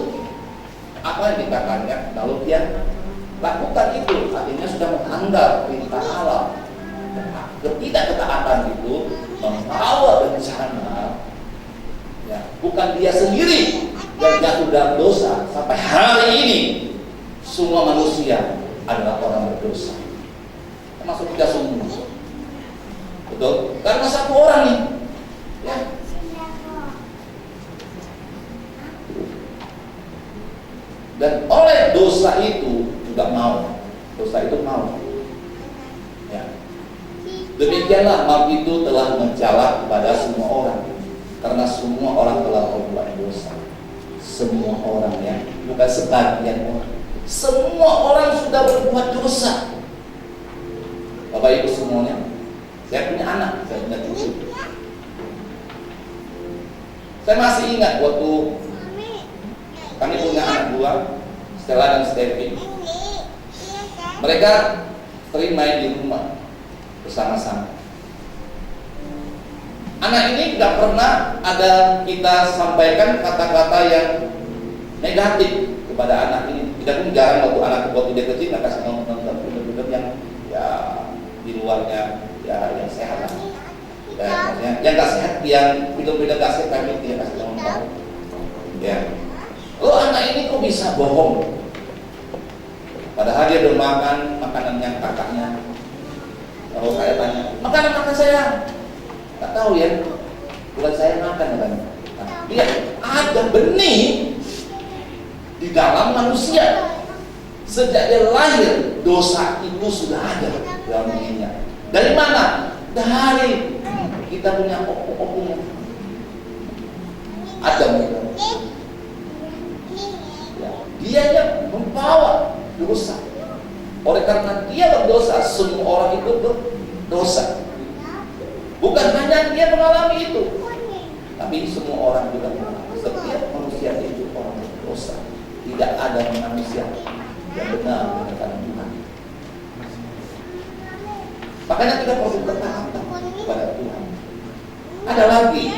apa yang dikatakannya, lalu dia lakukan itu, artinya sudah menganggap perintah Allah. Ketidakketaatan itu membawa bencana, ya, bukan dia sendiri yang jatuh dalam dosa. Sampai hari ini semua manusia adalah orang berdosa, termasuk kita semua. Betul? Karena satu orang nih, ya. Dan oleh dosa itu juga mau, dosa itu mau. Ya. Demikianlah maut itu telah menjalar kepada semua orang, karena semua orang telah berbuat dosa. Semua orang ya, bukan sebagian orang. Semua orang sudah berbuat dosa. Bapak Ibu semuanya, saya Saya masih ingat waktu kami punya anak dua, Stella dan Steffi. Mereka sering main di rumah bersama-sama. Anak ini nggak pernah ada kita sampaikan kata-kata yang negatif kepada anak ini. Kita pun jarang waktu dia kecil nggak kasih nonton film-film yang ya di luarnya ya yang sehat lah. Ya, maksudnya yang nggak sehat, yang film-film nggak sehat kami dia kasih nonton. Ya. Lo anak ini kok bisa bohong? Padahal dia udah makan makanan yang kakaknya. Kalau saya tanya, makanan saya nggak tahu ya, bukan saya makan kan? Nah, dia ada benih di dalam manusia. Sejak dia lahir, dosa itu sudah ada dalam dirinya. Dari mana? Dari kita punya opung Adam. Ya, dia yang membawa dosa. Oleh karena dia berdosa, semua orang itu berdosa. Bukan hanya dia mengalami itu, tapi semua orang juga mengalami. Setiap manusia itu orang berdosa. Tidak ada manusia yang benar dengan Tuhan. Makanya kita perlu ketaatan kepada Tuhan. Ada lagi,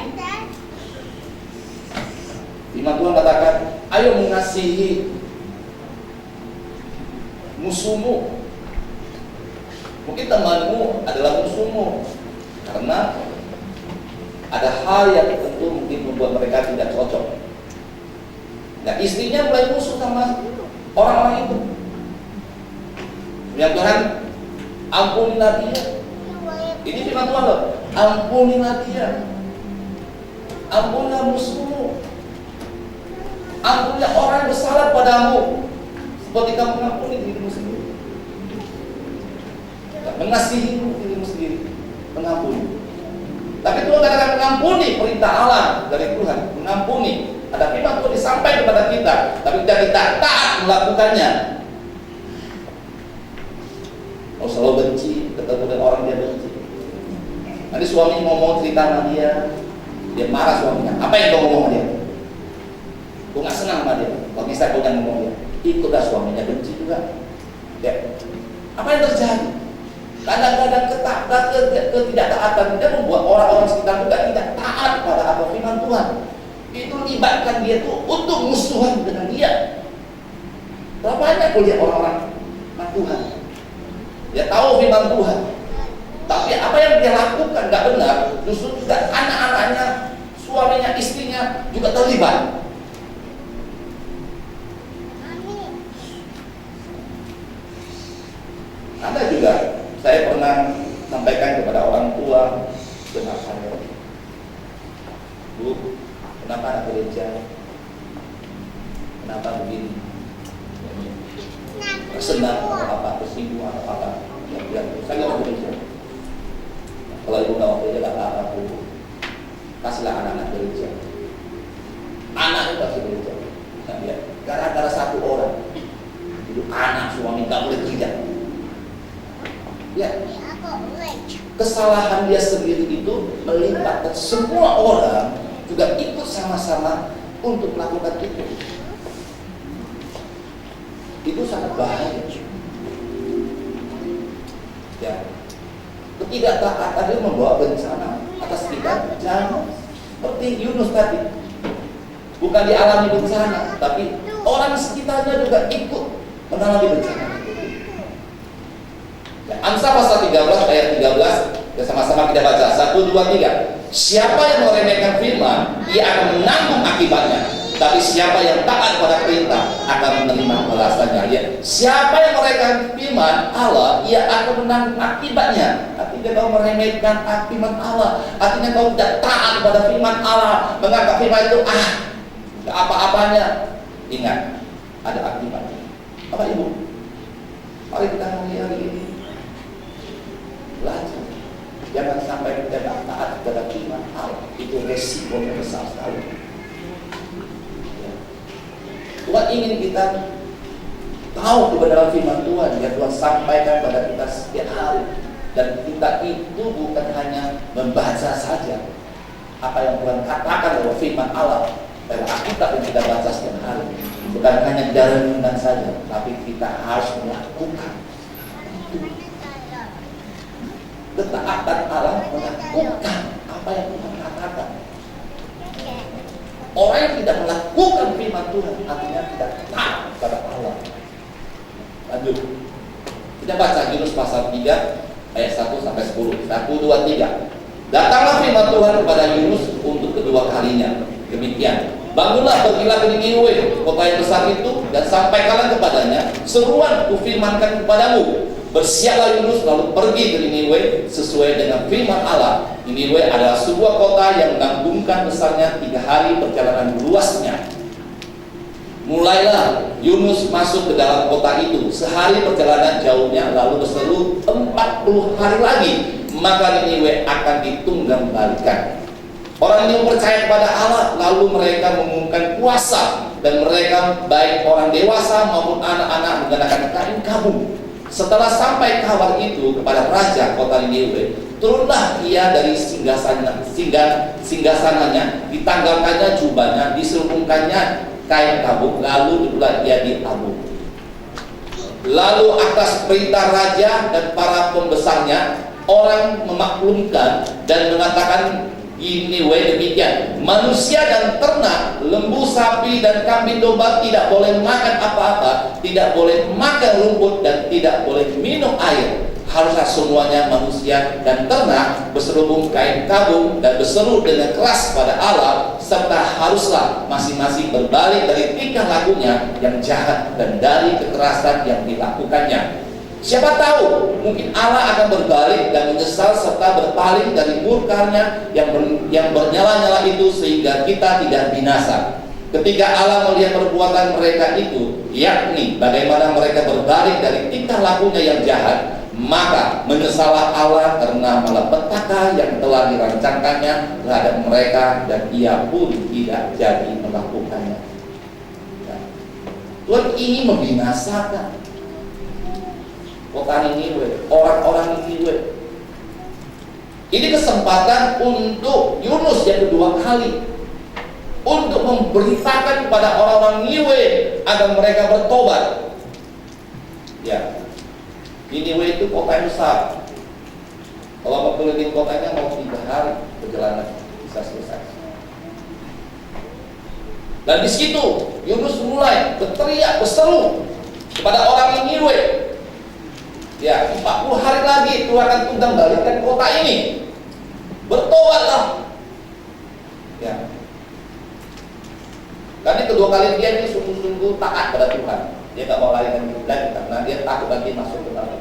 firman Tuhan katakan, ayo mengasihi musuhmu. Mungkin temanmu adalah musuhmu karena ada hal yang tentu mungkin membuat mereka tidak cocok. Nah, istrinya mulai musuh sama orang-orang itu. Ya Tuhan, ampunilah dia. Ini firman Tuhan loh, ampunilah dia. Ampunilah musuhmu. Ampunilah orang yang bersalah padamu, seperti kamu mengampuni dirimu sendiri. Mengasihi dirimu sendiri, mengampuni. Tapi Tuhan katakan mengampuni, perintah Allah dari Tuhan, mengampuni. Ada firman Tuhan disampaikan kepada kita, tapi kita tidak taat melakukannya. Mau selalu benci, ketemu dengan orang dia benci. Nanti suami ngomong cerita sama dia marah suaminya. Apa yang kau ngomong sama dia? Gue nggak senang sama dia. Kalau bisa kau yang ngomong dia, itu dah suaminya benci juga. Ya. Apa yang terjadi? Kadang-kadang ketidaktaatan kita membuat orang-orang sekitar juga tidak taat pada apa firman Tuhan. Itu libatkan dia tuh untuk musuhan dengan dia. Berapa banyak kuliah orang-orang Tuhan? Dia tahu firman Tuhan, tapi apa yang dia lakukan nggak benar. Justru juga anak-anaknya, suaminya, istrinya juga terlibat. Ada juga, saya pernah sampaikan kepada orang tua dengan saya, Bu, kenapa anak gereja? Kenapa begini? Senang atau apa, tersinggung atau apa? Ya, saya nggak mau gereja. Kalau ibu nggak mau gereja, nggak apa-apa, Bu. Kasihlah anak-anak gereja. Anak itu kasih gereja. Nah, ya. Gara-gara satu orang, itu anak suami nggak boleh gereja. Ya, kesalahan dia sendiri itu melibatkan semua orang juga ikut sama-sama untuk melakukan itu. Itu sangat bahaya. Ya, ketidaktaatan itu membawa bencana atas kita. Jangan seperti Yunus tadi, bukan dialami bencana, tapi orang sekitarnya juga ikut mengalami bencana. Amsal pasal 13 ayat 13, sama-sama kita baca. 1, 2, 3. Siapa yang meremehkan firman, ia akan menanggung akibatnya. Tapi siapa yang taat pada perintah akan menerima balasannya. Ya. Siapa yang meremehkan firman Allah, ia akan menanggung akibatnya. Artinya kau meremehkan firman Allah, artinya kau tidak taat pada firman Allah, menganggap firman itu gak apa-apanya. Ingat, ada akibatnya. Bapak Ibu, mari kita mulai hari ini belajar. Jangan sampai kita tidak taat kepada firman Allah. Itu resikonya besar sekali. Ya. Tuhan ingin kita tahu kebenaran firman Tuhan yang Tuhan sampaikan pada kita setiap hari. Dan kita itu bukan hanya membaca saja, apa yang Tuhan katakan dalam firman Allah dalam Alkitab yang kita baca setiap hari. Bukan hanya renungan saja, tapi kita harus melakukan. Ketaatan Allah melakukan apa yang Tuhan katakan. Orang yang tidak melakukan firman Tuhan artinya tidak taat kepada Allah. Lanjut. Kita baca Yunus pasal 3 ayat 1 sampai 10. 1, 2, 3. Datanglah firman Tuhan kepada Yunus untuk kedua kalinya. Demikian. Bangunlah, pergilah ke Niniwe, kota yang besar itu, dan sampaikanlah kepadanya seruan kufirmankan kepadamu. Bersiaplah Yunus lalu pergi ke Niniwe sesuai dengan firman Allah. Niniwe adalah sebuah kota yang menggantungkan besarnya 3 hari perjalanan luasnya. Mulailah Yunus masuk ke dalam kota itu. Sehari perjalanan jauhnya, lalu berseru 40 hari lagi, maka Niniwe akan ditunggang balikan. Orang yang percaya kepada Allah, lalu mereka mengumumkan puasa, dan mereka baik orang dewasa maupun anak-anak mengenakan kain kabung. Setelah sampai kabar itu kepada raja kota Niniwe, turunlah ia dari singgasananya, ditanggalkannya jubahnya, diselubungkannya kain kabung, lalu duduklah ia di tabung. Lalu atas perintah raja dan para pembesarnya, orang memaklumkan dan mengatakan Niniwe demikian, manusia dan ternak, lembu, sapi, dan kambing domba tidak boleh makan apa-apa, tidak boleh makan rumput, dan tidak boleh minum air. Haruslah semuanya manusia dan ternak berserubung kain kabung dan berseru dengan keras pada Allah, serta haruslah masing-masing berbalik dari tingkah lakunya yang jahat dan dari kekerasan yang dilakukannya. Siapa tahu mungkin Allah akan berbalik dan menyesal serta berpaling dari murkanya yang bernyala-nyala itu sehingga kita tidak binasa. Ketika Allah melihat perbuatan mereka itu, yakni bagaimana mereka berbalik dari tingkah lakunya yang jahat, maka menyesallah Allah karena malapetaka yang telah dirancangkannya terhadap mereka, dan ia pun tidak jadi melakukannya. Tuhan ingin membinasakan kota Niniwe, orang-orang Niniwe. Ini kesempatan untuk Yunus yang kedua kali untuk memberitakan kepada orang-orang Niniwe agar mereka bertobat. Ya, Niniwe itu kota yang besar. Kalau mau keliling kotanya mau 3 hari perjalanan bisa selesai. Dan di situ Yunus mulai berteriak, berseru kepada orang Niniwe. Ya, 40 hari lagi Tuhan akan tunggang balikan kota ini. Bertobatlah. Ya. Karena kedua kali dia ini sungguh-sungguh taat pada Tuhan. Dia tidak mau larikan kiblat karena dia takut lagi masuk ke dalam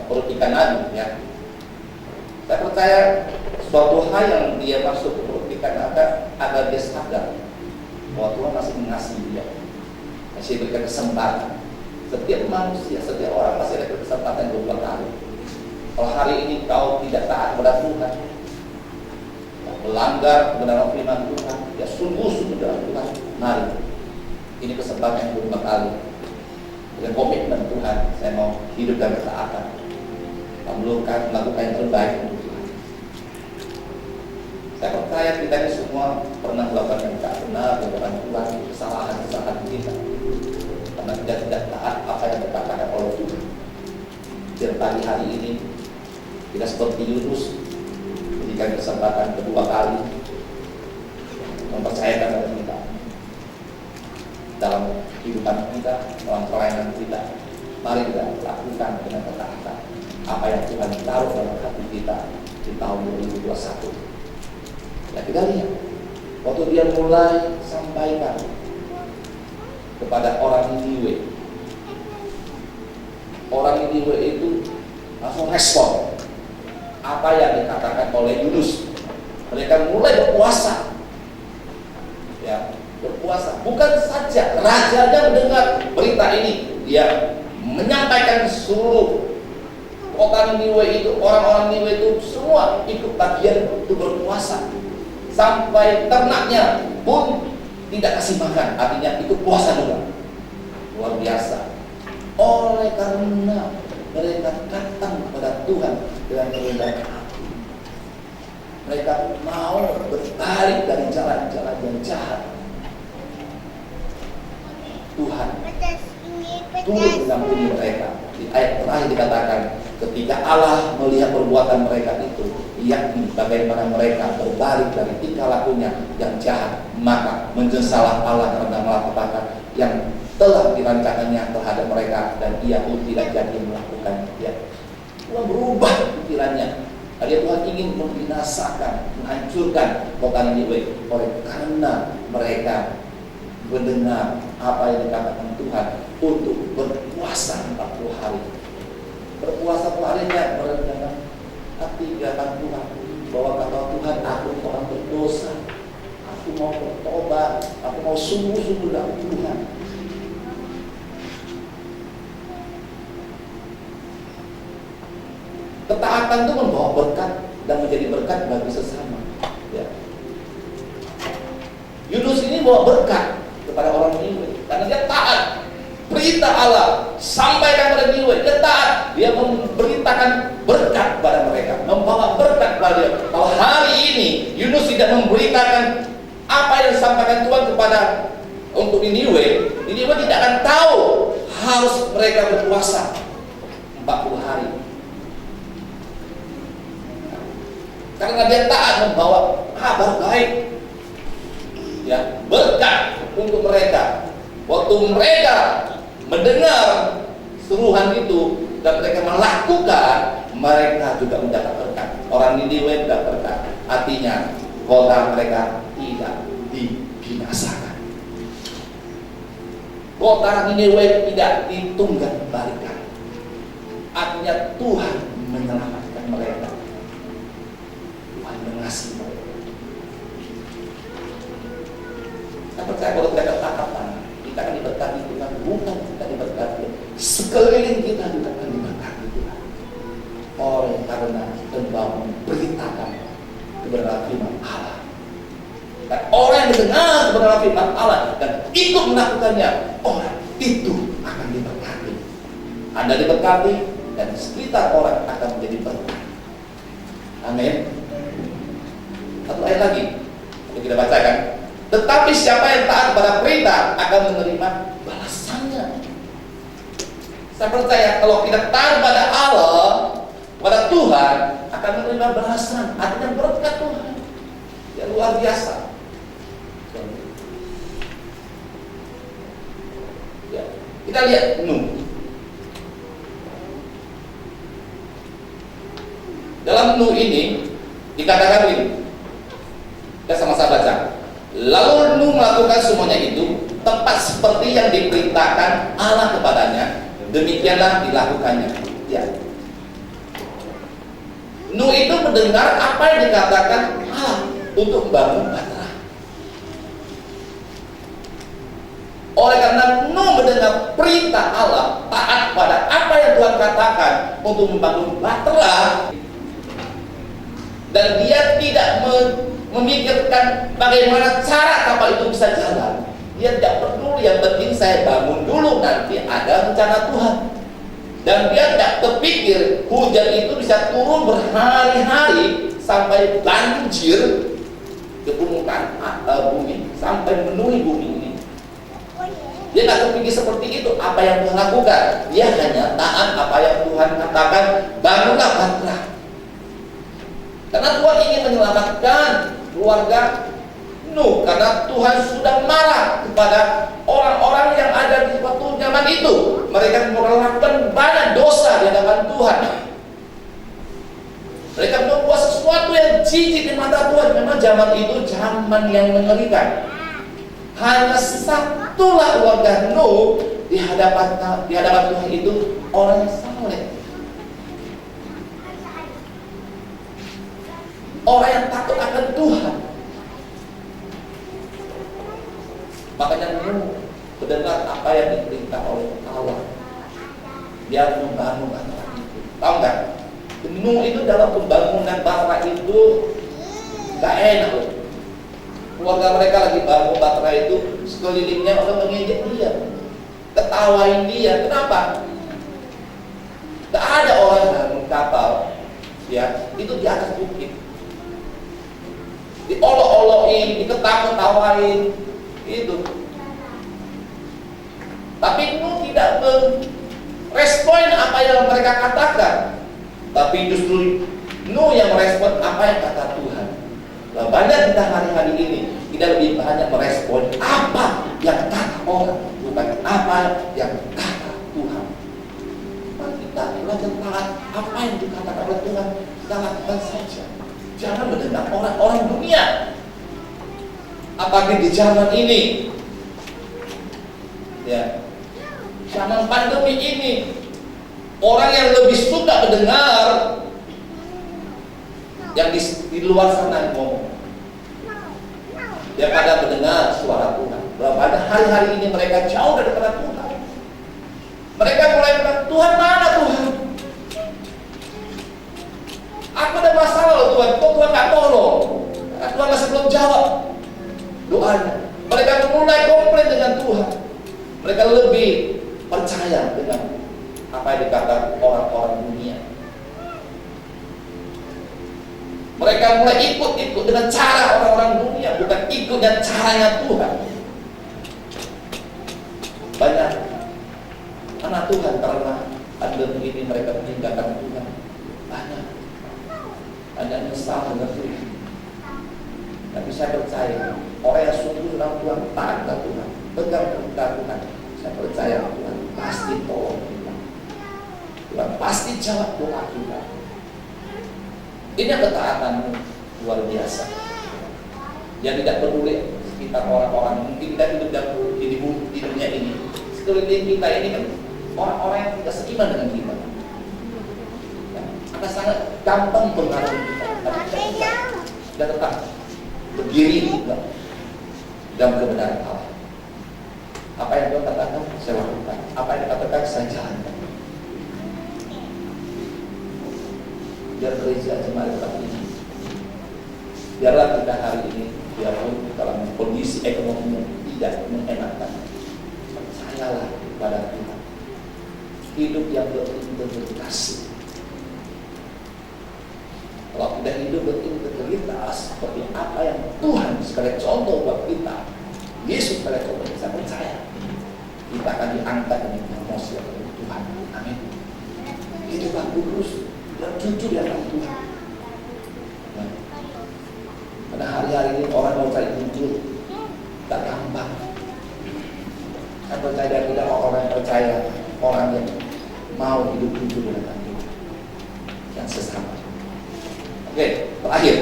perut ikan nabi. Ya. Saya percaya suatu hal yang dia masuk ke perut ikan agar dia sadar bahwa Tuhan masih mengasihi dia, masih berikan kesempatan. Setiap manusia, setiap orang pasti ada kesempatan 2 kali. Kalau hari ini kau tidak taat kepada Tuhan, melanggar kebenaran firman Tuhan, ya sungguh-sungguh dalam Tuhan, mari. Ini kesempatan yang 2 kali. Dengan komitmen Tuhan, saya mau hidup dan ketaatan, melakukan yang terbaik untuk Tuhan. Saya percaya kita ini semua pernah melakukan yang tak benar di hadapan Tuhan, kesalahan-kesalahan kita. Karena tidak taat apa yang dikatakan oleh Tuhan. Dan pagi hari ini kita seperti Yunus diberikan kesempatan kedua kali mempercayakan kepada kita dalam kehidupan kita, dalam pelayanan kita. Mari kita lakukan dengan ketaatan apa yang Tuhan taruh dalam hati kita di tahun 2021. Ya, kita lihat waktu dia mulai sampaikan kepada orang Niniwe. Orang Niniwe itu langsung respon apa yang dikatakan oleh Yunus. Mereka mulai berpuasa. Ya, berpuasa. Bukan saja rajanya mendengar berita ini, dia menyampaikan seluruh kota Niniwe itu, orang-orang Niniwe itu semua ikut bagian untuk berpuasa. Sampai ternaknya pun tidak kasih makan, artinya itu puasa juga. Luar biasa. Oleh karena mereka datang kepada Tuhan dengan kerendahan hati. Mereka mau berbalik dari jalan-jalan yang jahat. Tuhan turut mengampuni mereka. Di ayat terakhir dikatakan, ketika Allah melihat perbuatan mereka itu, yakni bagaimana mereka berbalik dari tingkah lakunya yang jahat, maka menyesalah Allah karena melakukan yang telah dirancangkannya terhadap mereka, dan ia pun tidak jadi melakukannya. Ya. Tuhan berubah pikirannya. Dia Tuhan ingin membinasakan, menghancurkan kota Niniwe oleh karena mereka mendengar apa yang dikatakan Tuhan untuk berpuasa 40 hari. Berpuasa 40 harinya merendahkan hati di hadapan Tuhan, bahwa kata Tuhan, aku orang berdosa, aku mau bertobat, aku mau sungguh-sungguh dalam Tuhan. Ketaatan itu membawa berkat dan menjadi berkat bagi sesama. Ya. Yunus ini bawa berkat kepada orang Niniwe karena dia taat perintah Allah, sampaikan kepada Niniwe, dia taat, dia memberitakan berkat kepada mereka, membawa berkat kepada dia. Kalau hari ini Yunus tidak memberitakan apa yang disampaikan Tuhan kepada untuk Niniwe, Niniwe tidak akan tahu harus mereka berpuasa 40 hari. Karena dia taat membawa kabar baik, ya, berkat untuk mereka. Waktu mereka mendengar seruan itu dan mereka melakukan, mereka juga mendapat berkat. Orang Niniwe mendapat berkat. Artinya kota mereka tidak dibinasakan. Kota Niniwe tidak ditunggang balikan. Artinya Tuhan menyelamatkan mereka. Tuhan mengasihi mereka. Saya percaya kalau kita ketaatan, kita akan diberkati Tuhan. Bukan kita diberkati, sekeliling kita juga akan diberkati Tuhan. Oleh karena engkau memberitakan kebenaran firman Allah. Dan orang yang mendengar kebenaran firman Allah dan ikut melakukannya, orang itu akan diberkati. Anda diberkati dan sekitar orang akan menjadi berkat. Amin. Satu ayat lagi yang kita bacakan. Tetapi siapa yang taat pada perintah akan menerima balasannya. Saya percaya kalau kita taat pada Allah, pada Tuhan, akan menerima balasan. Artinya berkat Tuhan yang luar biasa. Ya, kita lihat Nuh. Dalam Nuh ini dikatakan ini. Kita sama-sama baca. Lalu Nuh melakukan semuanya itu tepat seperti yang diperintahkan Allah kepadanya. Demikianlah dilakukannya. Ya. Nuh itu mendengar apa yang dikatakan Allah untuk membangun Bahtera. Oleh karena Nuh mendengar perintah Allah, taat pada apa yang Tuhan katakan untuk membangun Bahtera, dan dia tidak memikirkan bagaimana cara kapal itu bisa jalan. Dia tidak peduli, yang penting saya bangun dulu, nanti ada rencana Tuhan. Dan dia tidak terpikir hujan itu bisa turun berhari-hari sampai banjir ke permukaan bumi, sampai memenuhi bumi ini. Dia tidak terpikir seperti itu. Apa yang Tuhan lakukan, dia hanya taat apa yang Tuhan katakan, bangunlah Bahtera. Karena Tuhan ingin menyelamatkan keluarga Nuh, karena Tuhan sudah marah kepada orang-orang yang ada di waktu zaman itu. Mereka melakukan banyak dosa di hadapan Tuhan. Mereka membuat sesuatu yang jijik di mata Tuhan. Memang zaman itu zaman yang mengerikan. Hanya satulah keluarga Nuh di hadapan Tuhan itu orang yang saleh. Orang yang takut akan Tuhan. Makanya Nuh mendengar apa yang diperintah oleh Allah. Dia membangun Bahtera itu. Tahu nggak? Nuh itu dalam pembangunan Bahtera itu nggak enak loh. Keluarga mereka lagi bangun Bahtera itu, sekelilingnya orang mengejek dia, ketawain dia. Kenapa? Gak ada orang bangun kapal, ya, itu di atas bukit. ketawa-ketawain itu. Tapi Nuh tidak merespon apa yang mereka katakan, tapi justru Nuh yang merespon apa yang kata Tuhan. Nah, banyak kita hari-hari ini kita lebih banyak merespon apa yang kata orang, bukan apa yang kata Tuhan. Mari kita belajar taat apa yang dikatakan oleh Tuhan, kita lakukan saja. Jangan mendengar orang-orang dunia. Apalagi di zaman ini, ya, zaman pandemi ini, orang yang lebih suka mendengar yang di luar sana ngomong daripada mendengar suara Tuhan. Pada hari-hari ini mereka jauh daripada Tuhan. Mereka mulai berkata, Tuhan mana Tuhan? Aku ada masalah loh Tuhan, kok Tuhan gak tolong? Tuhan masih belum jawab doanya. Mereka mulai komplain dengan Tuhan. Mereka lebih percaya dengan apa yang dikatakan orang-orang dunia. Mereka mulai ikut-ikut dengan cara orang-orang dunia, bukan ikut dengan caranya Tuhan. Banyak anak Tuhan karena ada begini mereka meninggalkan Tuhan. Banyak nyesal dengan Tuhan. Tapi saya percaya orang yang sungguh dalam Tuhan, taat kepada Tuhan, pegang kepada Tuhan, saya percaya Tuhan pasti tolong kita. Tuhan pasti jawab doa kita. Ini ketaatan luar biasa. Yang tidak peduli sekitar orang-orang, mungkin kita hidup di dunia ini. Sekeliling kita ini kan orang-orang yang tidak seiman dengan kita. Akan sangat gampang pengaruh kita. Tapi kita tetap berdiri juga dalam kebenaran Allah. Apa yang Tuhan katakan, saya lakukan. Apa yang dikatakan, saya jalankan. Biar gereja jemaat tetap ini. Biarlah kita hari ini, biarpun dalam kondisi ekonomi yang tidak mengenakan, percayalah kepada Tuhan. Hidup yang berintegritas. Kalau kita hidup berintegritas seperti apa yang Tuhan sekali contoh buat kita, Yesus sekali contoh, kita percaya kita akan diangkat dengan manusia oleh Tuhan. Amin. Hiduplah kudus dan jujur di hadapan Tuhan. Nah, pada hari-hari ini orang mau cari jujur tak gampang. Saya percaya tidak orang yang percaya, orang yang mau hidup jujur di hadapan Tuhan yang sesama. Oke, terakhir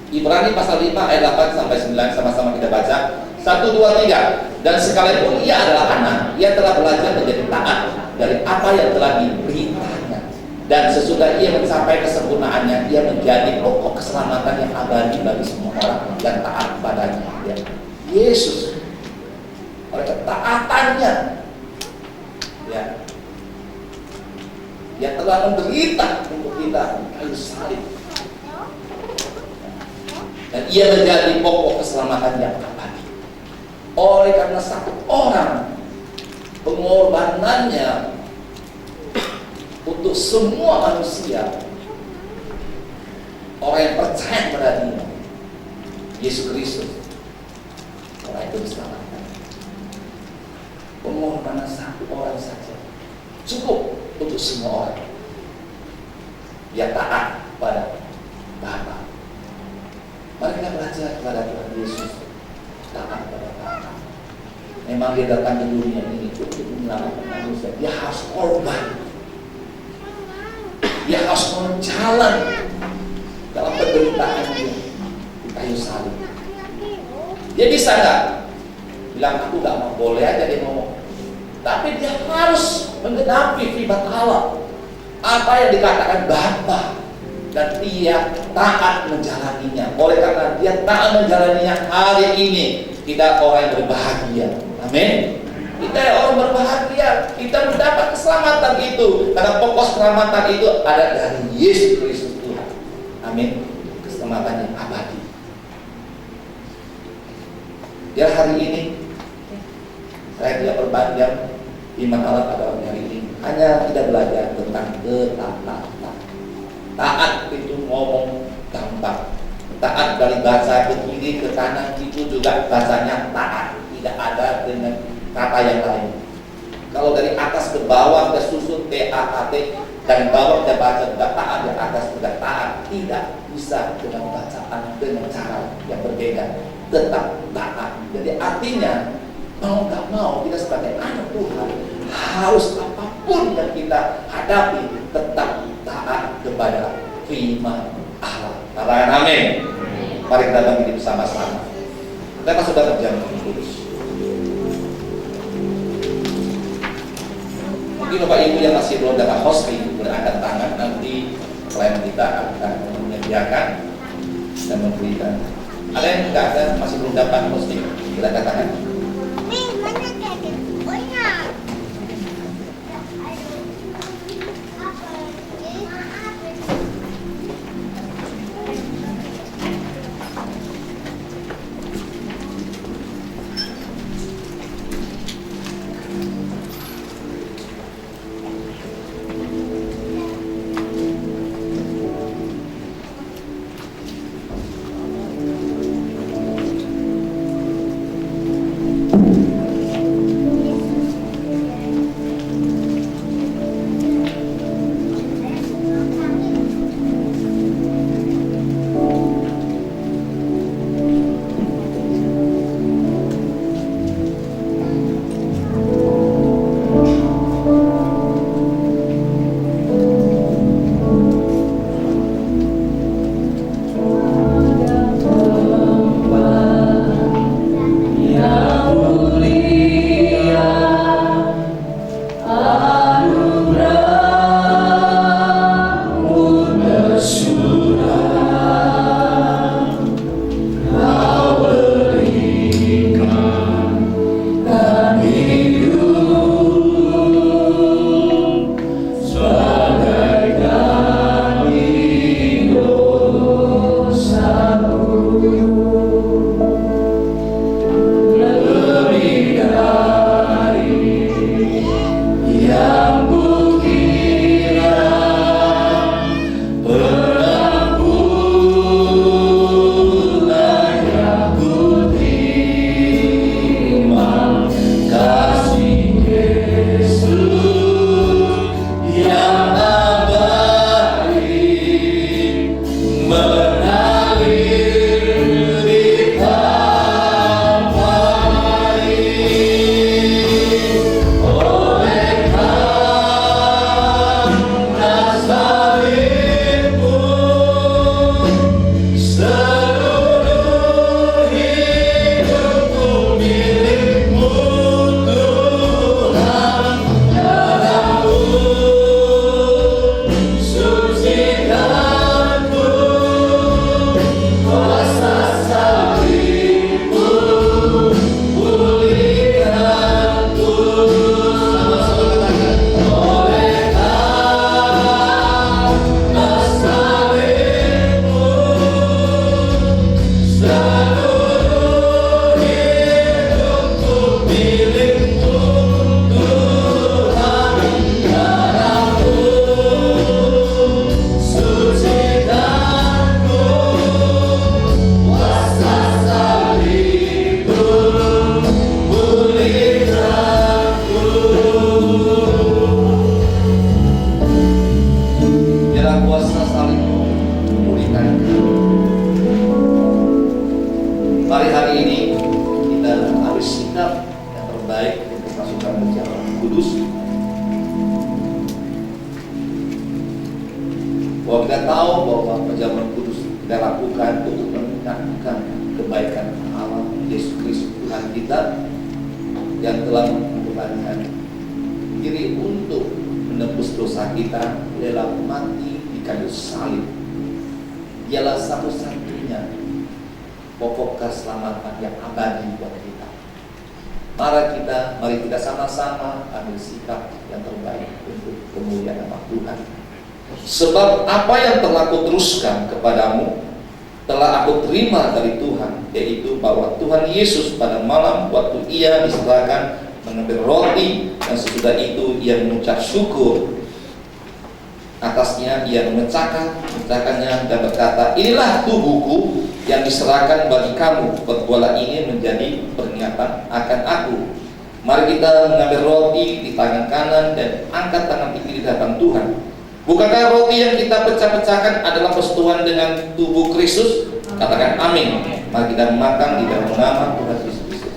Ibrani pasal 5 ayat 8 sampai 9, sama-sama kita baca. 1, 2, 3. Dan sekalipun ia adalah anak, ia telah belajar menjadi taat dari apa yang telah diberitakannya. Dan sesudah ia mencapai kesempurnaannya, ia menjadi pokok keselamatan yang abadi bagi semua orang yang taat padanya. Ya. Yesus, oleh ketaatannya, ya, yang telah menderita untuk kita kayu salib. Dan ia menjadi pokok keselamatan yang abadi. Oleh karena satu orang pengorbanannya untuk semua manusia, orang yang percaya pada Dia, Yesus Kristus, orang itu diselamatkan. Pengorbanan satu orang saja cukup untuk semua orang. Dia taat pada Bapa. Mari kita belajar kepada Tuhan Yesus, taat pada Bapa. Memang Dia datang ke dunia ini untuk menyelamatkan manusia. Dia harus korban. Dia harus menjalan dalam penderitaan Dia di kayu salib. Dia bisa nggak bilang aku nggak mau, boleh aja dia ngomong. Tapi dia harus menggenapi firman Allah, apa yang dikatakan Bapa, dan dia taat menjalaninya. Oleh karena dia taat menjalaninya, hari ini kita orang yang berbahagia. Amin. Kita orang berbahagia, kita mendapat keselamatan itu, karena pokok keselamatan itu ada dari Yesus Kristus Tuhan. Amin. Keselamatan yang abadi. Ya, hari ini saya tidak berpanjang iman Allah pada hari ini, hanya tidak belajar tentang ketaatan. Taat itu ngomong gampang, Taat dari bahasa ke kiri ke kanan itu juga bahasanya taat, tidak ada dengan kata yang lain. Kalau dari atas ke bawah ke susun TAAT, dan bawah ke baca juga taat, dari atas juga taat, tidak bisa dengan bacaan dengan cara yang berbeda, tetap taat. Jadi artinya mau gak mau kita sebagai anak Tuhan harus apapun yang kita hadapi tetap taat kepada firman Allah. Katakan amin. Mari kita bangkit bersama-sama. Kita sudah berjalan kudus. Mungkin Bapak Ibu yang masih belum dapat hosting berangkat tangan, nanti klien kita akan menyediakan dan memberikan. Ada yang tidak ada masih belum dapat hosting, kita katakan. Bahwa kita tahu bahwa perjamuan kudus kita lakukan untuk menegakkan kebaikan Allah Yesus Kristus Tuhan kita yang telah mengorbankan diri untuk menebus dosa kita lewat mati di kayu salib. Dialah satu-satunya pokok keselamatan yang abadi buat kita. Mari kita sama-sama ambil sikap yang terbaik untuk kemuliaan nama Tuhan. Sebab apa yang telah aku teruskan kepadamu telah aku terima dari Tuhan, yaitu bahwa Tuhan Yesus pada malam waktu ia diserahkan mengambil roti dan sesudah itu ia mengucap syukur Atasnya ia memecahkannya dan berkata, inilah tubuhku yang diserahkan bagi kamu. Perbuatlah ini menjadi peringatan akan aku. Mari kita mengambil roti di tangan kanan dan angkat tangan kiri di hadapan Tuhan. Bukankah roti yang kita pecah-pecahkan adalah persetujuan dengan tubuh Kristus? Katakan amin. Mari kita makan di dalam nama Tuhan Yesus Kristus.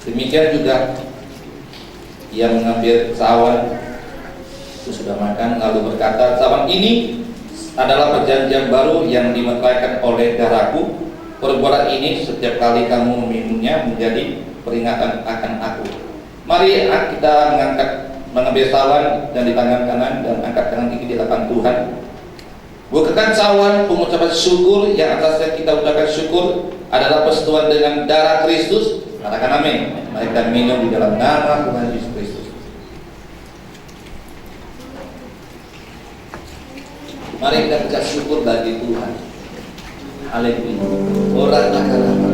Demikian juga ia mengambil cawan, itu sudah makan, lalu berkata, cawan ini adalah perjanjian baru yang dimeteraikan oleh darahku. Perbuatan ini setiap kali kamu meminumnya menjadi peringatan akan aku. Mari kita mengambil cawan dan di tangan kanan dan angkat tangan kiri di hadapan Tuhan. Bukankah cawan pengucapan syukur yang atasnya kita ucapkan syukur adalah persetujuan dengan darah Kristus? Katakan amin. Mari kita minum di dalam nama Tuhan Yesus Kristus. Mari kita ucap syukur bagi Tuhan. Haleluya. Ora takaraba.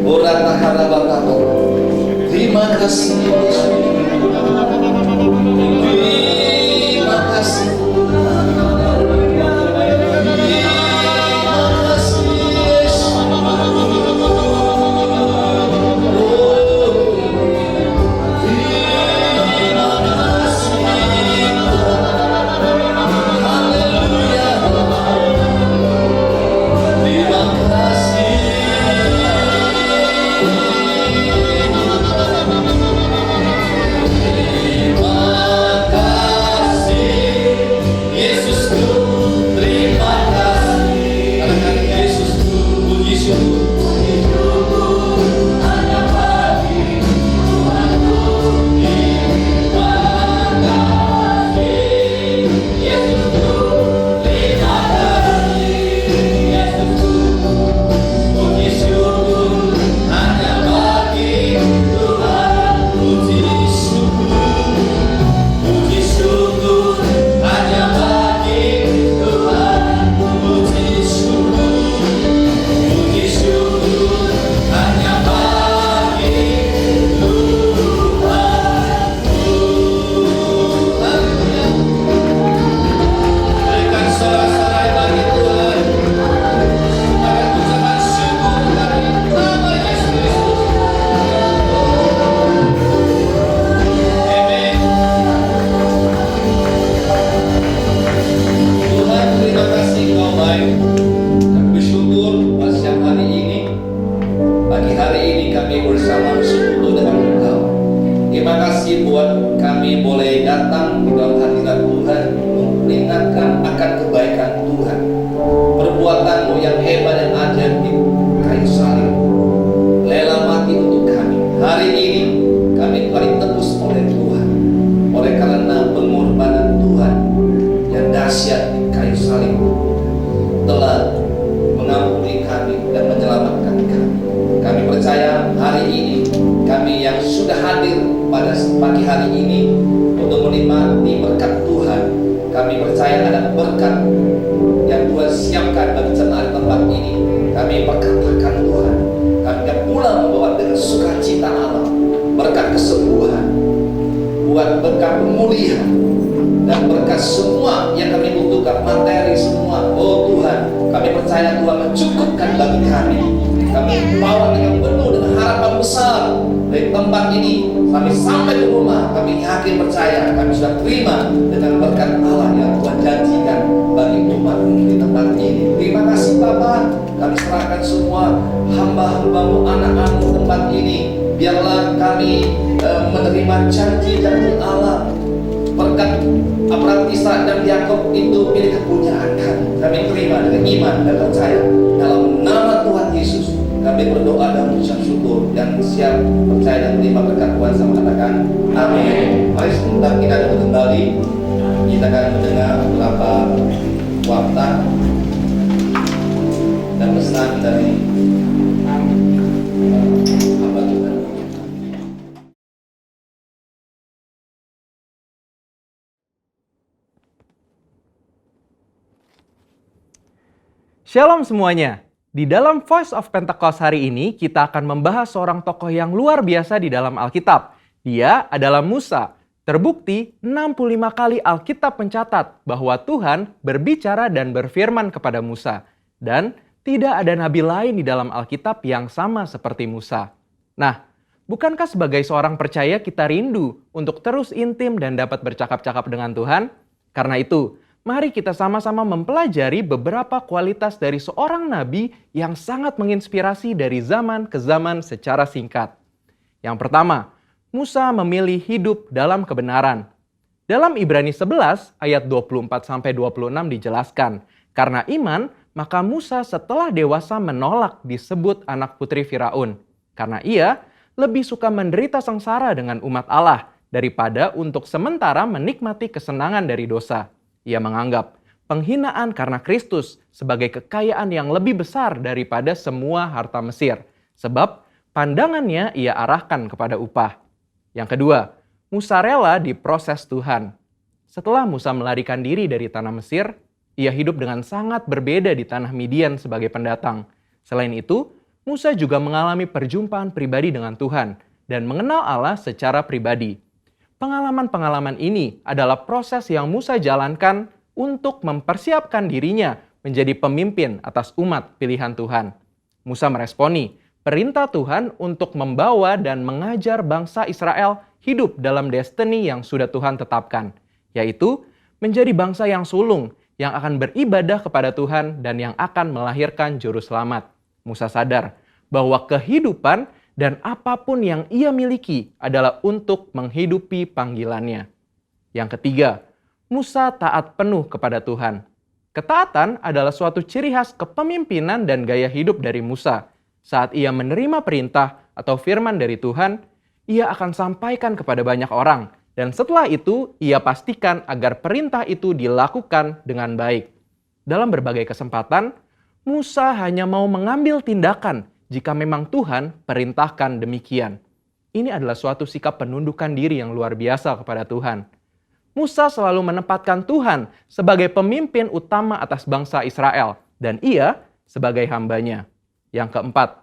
Ora takaraba. Terima kasih Yesus. Terima kasih. Shalom semuanya. Di dalam Voice of Pentecost hari ini, kita akan membahas seorang tokoh yang luar biasa di dalam Alkitab. Dia adalah Musa. Terbukti 65 kali Alkitab mencatat bahwa Tuhan berbicara dan berfirman kepada Musa. Dan tidak ada nabi lain di dalam Alkitab yang sama seperti Musa. Nah, bukankah sebagai seorang percaya kita rindu untuk terus intim dan dapat bercakap-cakap dengan Tuhan? Karena itu, mari kita sama-sama mempelajari beberapa kualitas dari seorang nabi yang sangat menginspirasi dari zaman ke zaman secara singkat. Yang pertama, Musa memilih hidup dalam kebenaran. Dalam Ibrani 11 ayat 24-26 dijelaskan, karena iman, maka Musa setelah dewasa menolak disebut anak putri Firaun. Karena ia lebih suka menderita sengsara dengan umat Allah daripada untuk sementara menikmati kesenangan dari dosa. Ia menganggap penghinaan karena Kristus sebagai kekayaan yang lebih besar daripada semua harta Mesir. Sebab pandangannya ia arahkan kepada upah. Yang kedua, Musa rela diproses Tuhan. Setelah Musa melarikan diri dari tanah Mesir, ia hidup dengan sangat berbeda di tanah Midian sebagai pendatang. Selain itu, Musa juga mengalami perjumpaan pribadi dengan Tuhan dan mengenal Allah secara pribadi. Pengalaman-pengalaman ini adalah proses yang Musa jalankan untuk mempersiapkan dirinya menjadi pemimpin atas umat pilihan Tuhan. Musa meresponi perintah Tuhan untuk membawa dan mengajar bangsa Israel hidup dalam destiny yang sudah Tuhan tetapkan, yaitu menjadi bangsa yang sulung, yang akan beribadah kepada Tuhan dan yang akan melahirkan juru selamat. Musa sadar bahwa kehidupan dan apapun yang ia miliki adalah untuk menghidupi panggilannya. Yang ketiga, Musa taat penuh kepada Tuhan. Ketaatan adalah suatu ciri khas kepemimpinan dan gaya hidup dari Musa. Saat ia menerima perintah atau firman dari Tuhan, ia akan sampaikan kepada banyak orang. Dan setelah itu, ia pastikan agar perintah itu dilakukan dengan baik. Dalam berbagai kesempatan, Musa hanya mau mengambil tindakan jika memang Tuhan perintahkan demikian. Ini adalah suatu sikap penundukan diri yang luar biasa kepada Tuhan. Musa selalu menempatkan Tuhan sebagai pemimpin utama atas bangsa Israel, dan ia sebagai hambanya. Yang keempat,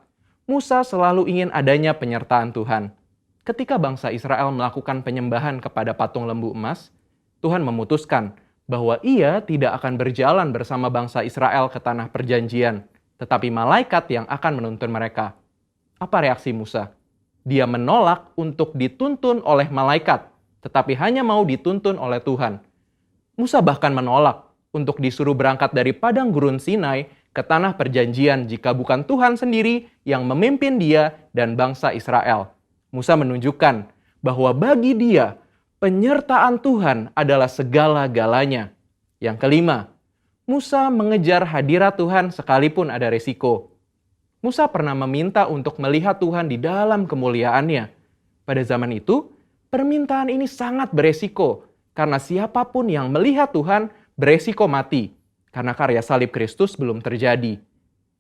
Musa selalu ingin adanya penyertaan Tuhan. Ketika bangsa Israel melakukan penyembahan kepada patung lembu emas, Tuhan memutuskan bahwa ia tidak akan berjalan bersama bangsa Israel ke tanah perjanjian, tetapi malaikat yang akan menuntun mereka. Apa reaksi Musa? Dia menolak untuk dituntun oleh malaikat, tetapi hanya mau dituntun oleh Tuhan. Musa bahkan menolak untuk disuruh berangkat dari padang gurun Sinai ke tanah perjanjian jika bukan Tuhan sendiri yang memimpin dia dan bangsa Israel. Musa menunjukkan bahwa bagi dia, penyertaan Tuhan adalah segala-galanya. Yang kelima, Musa mengejar hadirat Tuhan sekalipun ada resiko. Musa pernah meminta untuk melihat Tuhan di dalam kemuliaannya. Pada zaman itu, permintaan ini sangat beresiko, karena siapapun yang melihat Tuhan beresiko mati, karena karya salib Kristus belum terjadi.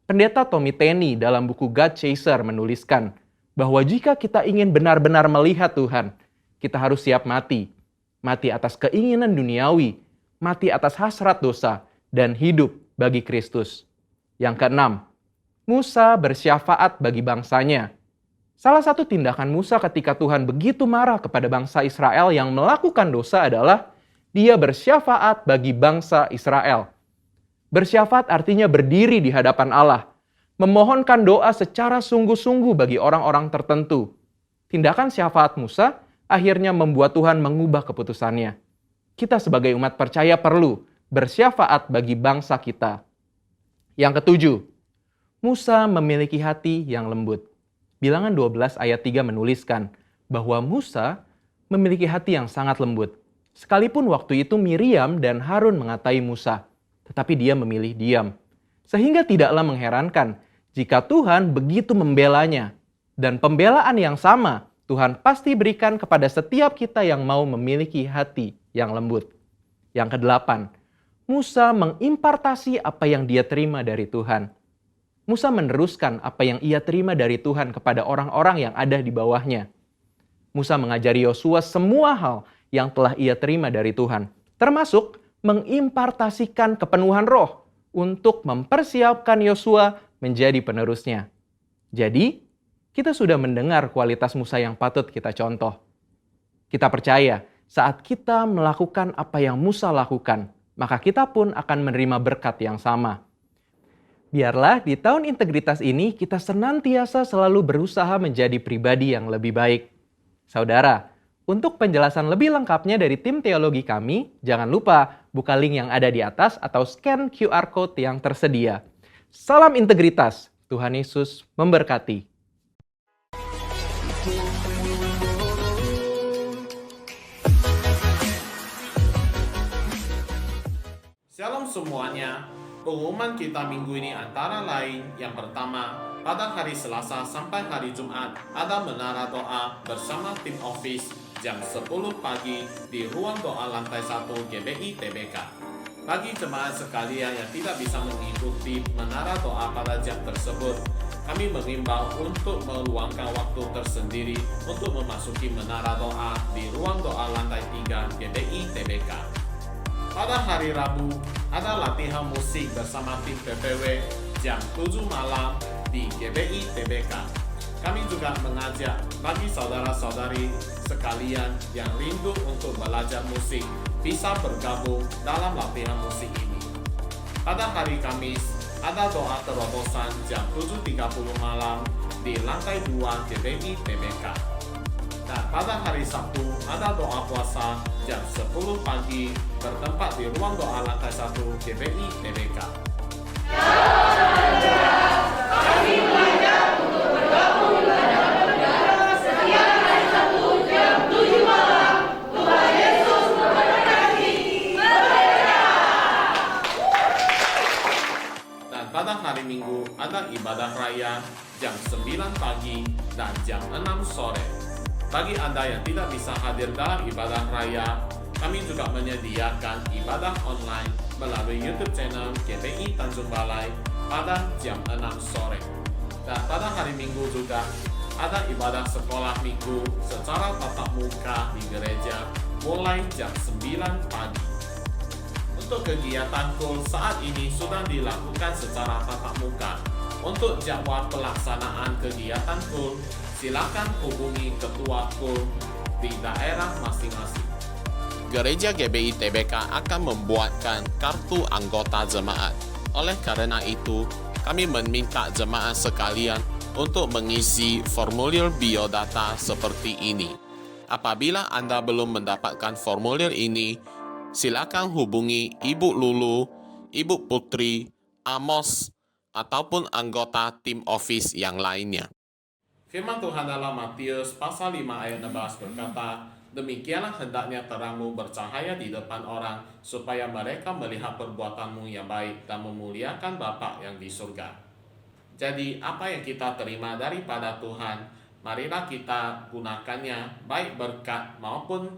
Pendeta Tommy Tenney dalam buku God Chaser menuliskan bahwa jika kita ingin benar-benar melihat Tuhan, kita harus siap mati. Mati atas keinginan duniawi, mati atas hasrat dosa, dan hidup bagi Kristus. Yang keenam, Musa bersyafaat bagi bangsanya. Salah satu tindakan Musa ketika Tuhan begitu marah kepada bangsa Israel yang melakukan dosa adalah dia bersyafaat bagi bangsa Israel. Bersyafaat artinya berdiri di hadapan Allah, memohonkan doa secara sungguh-sungguh bagi orang-orang tertentu. Tindakan syafaat Musa akhirnya membuat Tuhan mengubah keputusannya. Kita sebagai umat percaya perlu bersyafaat bagi bangsa kita. Yang ketujuh, Musa memiliki hati yang lembut. Bilangan 12 ayat 3 menuliskan bahwa Musa memiliki hati yang sangat lembut. Sekalipun waktu itu Miriam dan Harun mengatai Musa, tetapi dia memilih diam. Sehingga tidaklah mengherankan jika Tuhan begitu membelanya. Dan pembelaan yang sama Tuhan pasti berikan kepada setiap kita yang mau memiliki hati yang lembut. Yang kedelapan, Musa mengimpartasi apa yang dia terima dari Tuhan. Musa meneruskan apa yang ia terima dari Tuhan kepada orang-orang yang ada di bawahnya. Musa mengajari Yosua semua hal yang telah ia terima dari Tuhan, termasuk mengimpartasikan kepenuhan roh untuk mempersiapkan Yosua menjadi penerusnya. Jadi, kita sudah mendengar kualitas Musa yang patut kita contoh. Kita percaya saat kita melakukan apa yang Musa lakukan, maka kita pun akan menerima berkat yang sama. Biarlah di tahun integritas ini kita senantiasa selalu berusaha menjadi pribadi yang lebih baik. Saudara, untuk penjelasan lebih lengkapnya dari tim teologi kami, jangan lupa buka link yang ada di atas atau scan QR Code yang tersedia. Salam integritas, Tuhan Yesus memberkati. Shalom semuanya. Pengumuman kita minggu ini antara lain yang pertama, pada hari Selasa sampai hari Jumat ada menara doa bersama tim office jam 10 pagi di ruang doa lantai 1 GBI TBK. Bagi jemaat sekalian yang tidak bisa mengikuti menara doa pada jam tersebut, kami mengimbau untuk meluangkan waktu tersendiri untuk memasuki menara doa di ruang doa lantai 3 GBI TBK. Pada hari Rabu, ada latihan musik bersama tim PPW jam 7 malam di GBI TBK. Kami juga mengajak bagi saudara-saudari sekalian yang rindu untuk belajar musik bisa bergabung dalam latihan musik ini. Pada hari Kamis, ada doa terobosan jam 7.30 malam di lantai 2 GBI TBK. Dan pada hari Sabtu ada doa puasa jam 10 pagi bertempat di ruang doa lantai 1 GBI TBK. Dan pada hari Minggu ada ibadah raya jam 9 pagi dan jam 6 sore. Bagi Anda yang tidak bisa hadir dalam ibadah raya, kami juga menyediakan ibadah online melalui YouTube channel GBI Tanjung Balai pada jam 6 sore. Dan pada hari Minggu juga ada ibadah sekolah minggu secara tatap muka di gereja mulai jam 9 pagi. Untuk kegiatan KUL saat ini sudah dilakukan secara tatap muka. Untuk jadwal pelaksanaan kegiatan KUL, silakan hubungi ketua KUL di daerah masing-masing. Gereja GBI TBK akan membuatkan kartu anggota jemaat. Oleh karena itu, kami meminta jemaat sekalian untuk mengisi formulir biodata seperti ini. Apabila Anda belum mendapatkan formulir ini, silakan hubungi Ibu Lulu, Ibu Putri, Amos, ataupun anggota tim office yang lainnya. Firman Tuhan dalam Matius pasal 5 ayat 16 berkata, "Demikianlah hendaknya terangmu bercahaya di depan orang, supaya mereka melihat perbuatanmu yang baik dan memuliakan Bapa yang di surga." Jadi apa yang kita terima daripada Tuhan, marilah kita gunakannya baik berkat maupun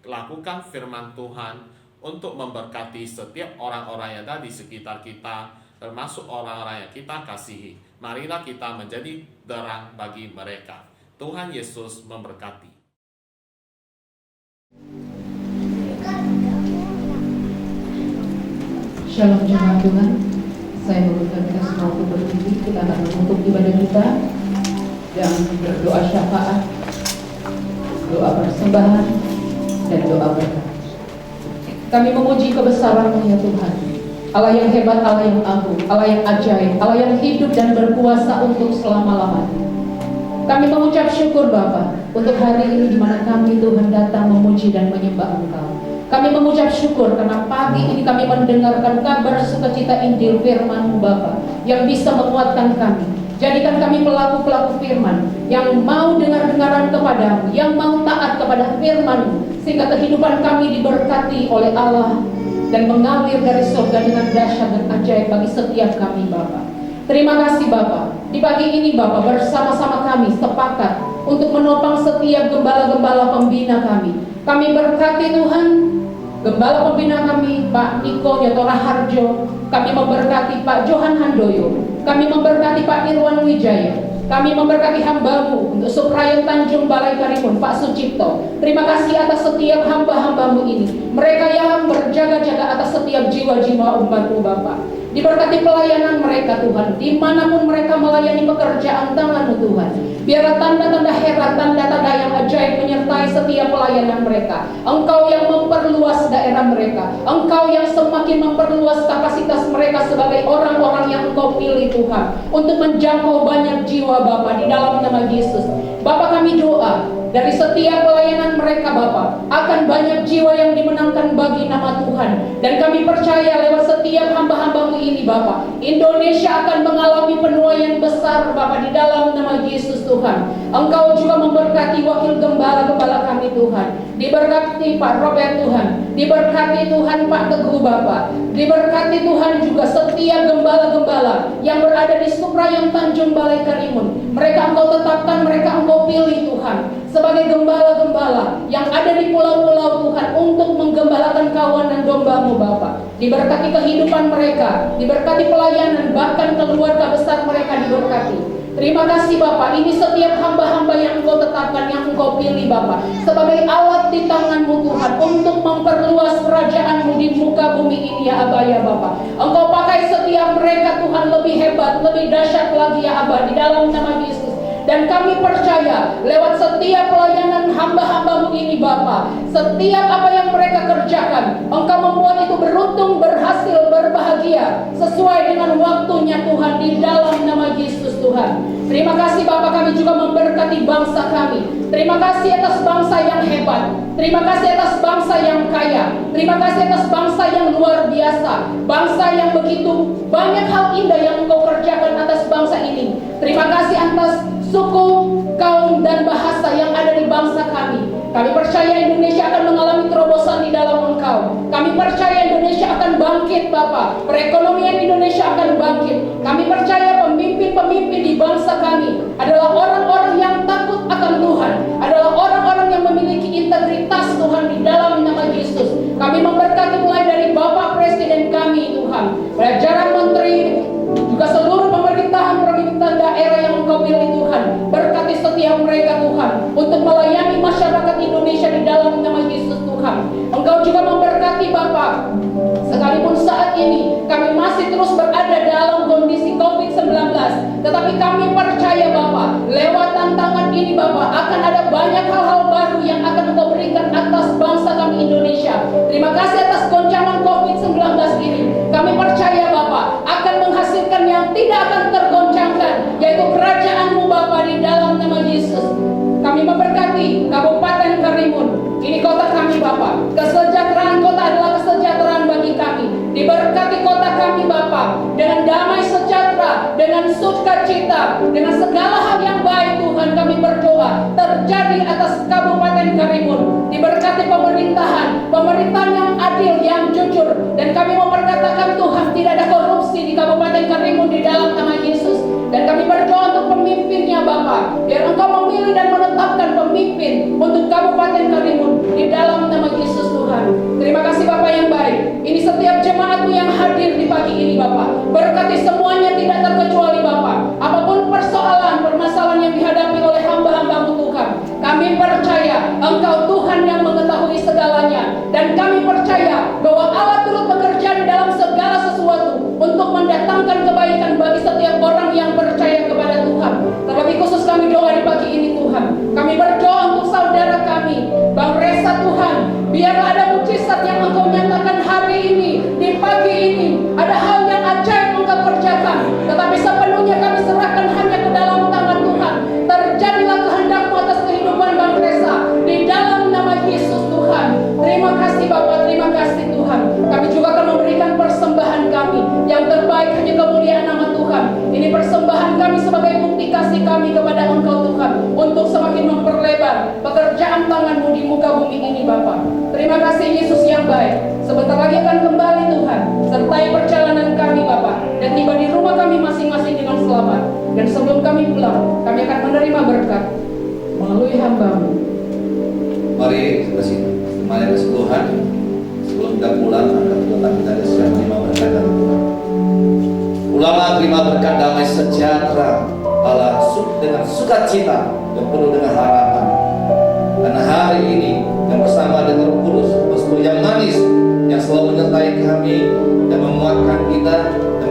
lakukan firman Tuhan untuk memberkati setiap orang-orang yang ada di sekitar kita, termasuk orang-orang yang kita kasihi. Marilah kita menjadi terang bagi mereka. Tuhan Yesus memberkati. Shalom jemaat Tuhan. Saya memberikan kita semua untuk berdiri. Kita akan menutup ibadah kita dan berdoa syafaat, doa persembahan, dan doa berkat. Kami memuji kebesaran-Mu ya Tuhan, Allah yang hebat, Allah yang agung, Allah yang ajaib, Allah yang hidup dan berkuasa untuk selama-lamanya. Kami mengucap syukur Bapa untuk hari ini di mana kami Tuhan datang memuji dan menyembah Engkau. Kami mengucap syukur karena pagi ini kami mendengarkan kabar sukacita Injil firman-Mu Bapa yang bisa menguatkan kami. Jadikan kami pelaku-pelaku firman yang mau dengar-dengaran kepadamu, yang mau taat kepada firman-Mu, sehingga kehidupan kami diberkati oleh Allah dan mengalir dari surga dengan dahsyat dan ajaib bagi setiap kami Bapa. Terima kasih Bapa. Di pagi ini Bapa bersama-sama kami sepakat untuk menopang setiap gembala-gembala pembina kami. Kami berkati Tuhan Gembala pembina kami, Pak Niko Nyotora Harjo. Kami memberkati Pak Johan Handoyo. Kami memberkati Pak Irwan Wijaya. Kami memberkati hamba-Mu untuk Suprayan Tanjung Balai Karimun, Pak Sucipto. Terima kasih atas setiap hamba-hamba-Mu ini. Mereka yang berjaga-jaga atas setiap jiwa-jiwa umat-Mu Bapak. Diberkati pelayanan mereka Tuhan, dimanapun mereka melayani pekerjaan tangan-Mu Tuhan. Biarlah tanda-tanda hebat, tanda-tanda yang ajaib menyertai setiap pelayanan mereka. Engkau yang memperluas daerah mereka, Engkau yang semakin memperluas kapasitas mereka sebagai orang-orang yang Engkau pilih Tuhan, untuk menjangkau banyak jiwa Bapa, di dalam nama Yesus. Bapa, kami doa dari setiap pelayanan mereka Bapa, akan banyak jiwa yang dimenangkan bagi nama Tuhan. Dan kami percaya lewat setiap hamba-hamba-Mu ini Bapa, Indonesia akan mengalami penuaian besar Bapa, di dalam nama Yesus Tuhan. Engkau juga memberkati wakil gembala-gembala kami Tuhan. Diberkati Pak Robert Tuhan, diberkati Tuhan Pak Teguh Bapa, diberkati Tuhan juga setiap gembala-gembala yang berada di Suprayon Tanjung Balai Karimun. Mereka Engkau tetapkan, mereka Engkau pilih Tuhan sebagai gembala-gembala yang ada di pulau-pulau Tuhan, untuk menggembalakan kawanan domba-Mu Bapa. Diberkati kehidupan mereka, diberkati pelayanan, bahkan keluarga besar mereka diberkati. Terima kasih Bapak, ini setiap hamba-hamba yang Engkau tetapkan, yang Engkau pilih Bapak, sebagai alat di tangan-Mu Tuhan, untuk memperluas kerajaan-Mu di muka bumi ini ya Abah ya Bapak. Engkau pakai setiap mereka Tuhan lebih hebat, lebih dahsyat lagi ya Abah, di dalam nama Yesus. Dan kami percaya lewat setiap pelayanan hamba-hamba-Mu ini Bapa, setiap apa yang mereka kerjakan, Engkau membuat itu beruntung, berhasil, berbahagia, sesuai dengan waktunya Tuhan, di dalam nama Yesus Tuhan. Terima kasih Bapa, kami juga memberkati bangsa kami. Terima kasih atas bangsa yang hebat, terima kasih atas bangsa yang kaya, terima kasih atas bangsa yang luar biasa, bangsa yang begitu banyak hal indah yang Engkau kerjakan atas bangsa ini. Terima kasih atas suku, kaum, dan bahasa yang ada di bangsa kami. Kami percaya Indonesia akan mengalami terobosan di dalam Engkau. Kami percaya Indonesia akan bangkit Bapak, perekonomian Indonesia akan bangkit. Kami percaya pemimpin-pemimpin di bangsa kami adalah orang-orang yang takut akan Tuhan, adalah orang-orang yang memiliki integritas Tuhan, di dalam nama Yesus. Kami memberkati mulai dari Bapak Presiden kami Tuhan, jajaran menteri, juga seluruh pemerintahan daerah yang Engkau pilih Tuhan. Berkati setiap mereka Tuhan, untuk melayani masyarakat Indonesia di dalam nama Yesus Tuhan. Engkau juga memberkati Bapak, sekalipun saat ini kami masih terus berada dalam kondisi COVID-19, tetapi kami percaya Bapak, lewat tantangan ini Bapak, akan ada banyak hal-hal baru yang akan Engkau berikan atas bangsa kami Indonesia. Terima kasih atas goncangan COVID-19 ini. Kami percaya Bapak akan menghasilkan yang tidak akan tergoncangkan, yaitu kerajaan-Mu Bapa, di dalam nama Yesus. Kami memberkati Kabupaten Karimun, ini kota kami Bapa. Kesejahteraan kota adalah kesejahteraan bagi kami. Diberkati kota kami Bapa, dengan damai sejahtera, dengan sukacita, dengan segala hal yang baik Tuhan. Kami berdoa terjadi atas Kabupaten Karimun. Diberkati pemerintahan yang adil, yang jujur. Dan kami mau berkatakan Tuhan, tidak ada korupsi di Kabupaten Karimun, di dalam nama Yesus. Dan kami berdoa untuk pemimpinnya Bapak, biar Engkau memilih dan menetapkan pemimpin untuk Kabupaten Karimun, di dalam nama Yesus Tuhan. Terima kasih Bapak yang baik. Ini setiap jemaat-Mu yang hadir di pagi ini Bapak, berkati semuanya tidak terkecuali Bapak. Apapun permasalahan yang dihadapi oleh hamba-hamba-Mu Tuhan, kami percaya Engkau Tuhan yang mengetahui segalanya. Dan kami percaya bahwa Allah turut bekerja di dalam segala sesuatu untuk mendatangkan kebaikan bagi setiap orang yang percaya kepada Tuhan. Terlebih khusus kami doa di pagi ini Tuhan, kami berdoa untuk saudara kami Bang Resa Tuhan. Biarlah ada mujizat yang Engkau nyatakan hari ini, di pagi ini. Ada hal yang ajaib Engkau kerjakan, tetapi sepenuhnya kami serahkan hanya ke dalam tangan Tuhan. Terjadilah kehendak-Mu atas kehidupan Bang Resa, di dalam nama Yesus Tuhan. Terima kasih Bapak, terima kasih Tuhan. Kami juga akan memberikan persembahan kami yang terbaik, hanya kemuliaan nama Tuhan. Ini persembahan kami sebagai bukti kasih kami kepada Engkau Tuhan, untuk semakin memperlebar pekerjaan tangan-Mu di muka bumi ini Bapak. Terima kasih Yesus yang baik. Sebentar lagi akan kembali Tuhan, sertai perjalanan kami Bapak, dan tiba di rumah kami masing-masing dengan selamat. Dan sebelum kami pulang, kami akan menerima berkat melalui hamba-Mu. Mari bersih, mari keseluruhan. Sebelum kita pulang, angkat tangan kita dan siap menerima berkat dari Tuhan. Ulama terima berkat damai sejahtera Allah dengan sukacita dan penuh dengan harapan. Karena hari ini yang bersama dengan Roh Kudus, Roh yang manis yang selalu menyertai kami dan menguatkan kita dan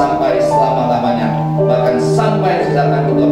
sampai selama-lamanya, bahkan sampai kedatangan kedua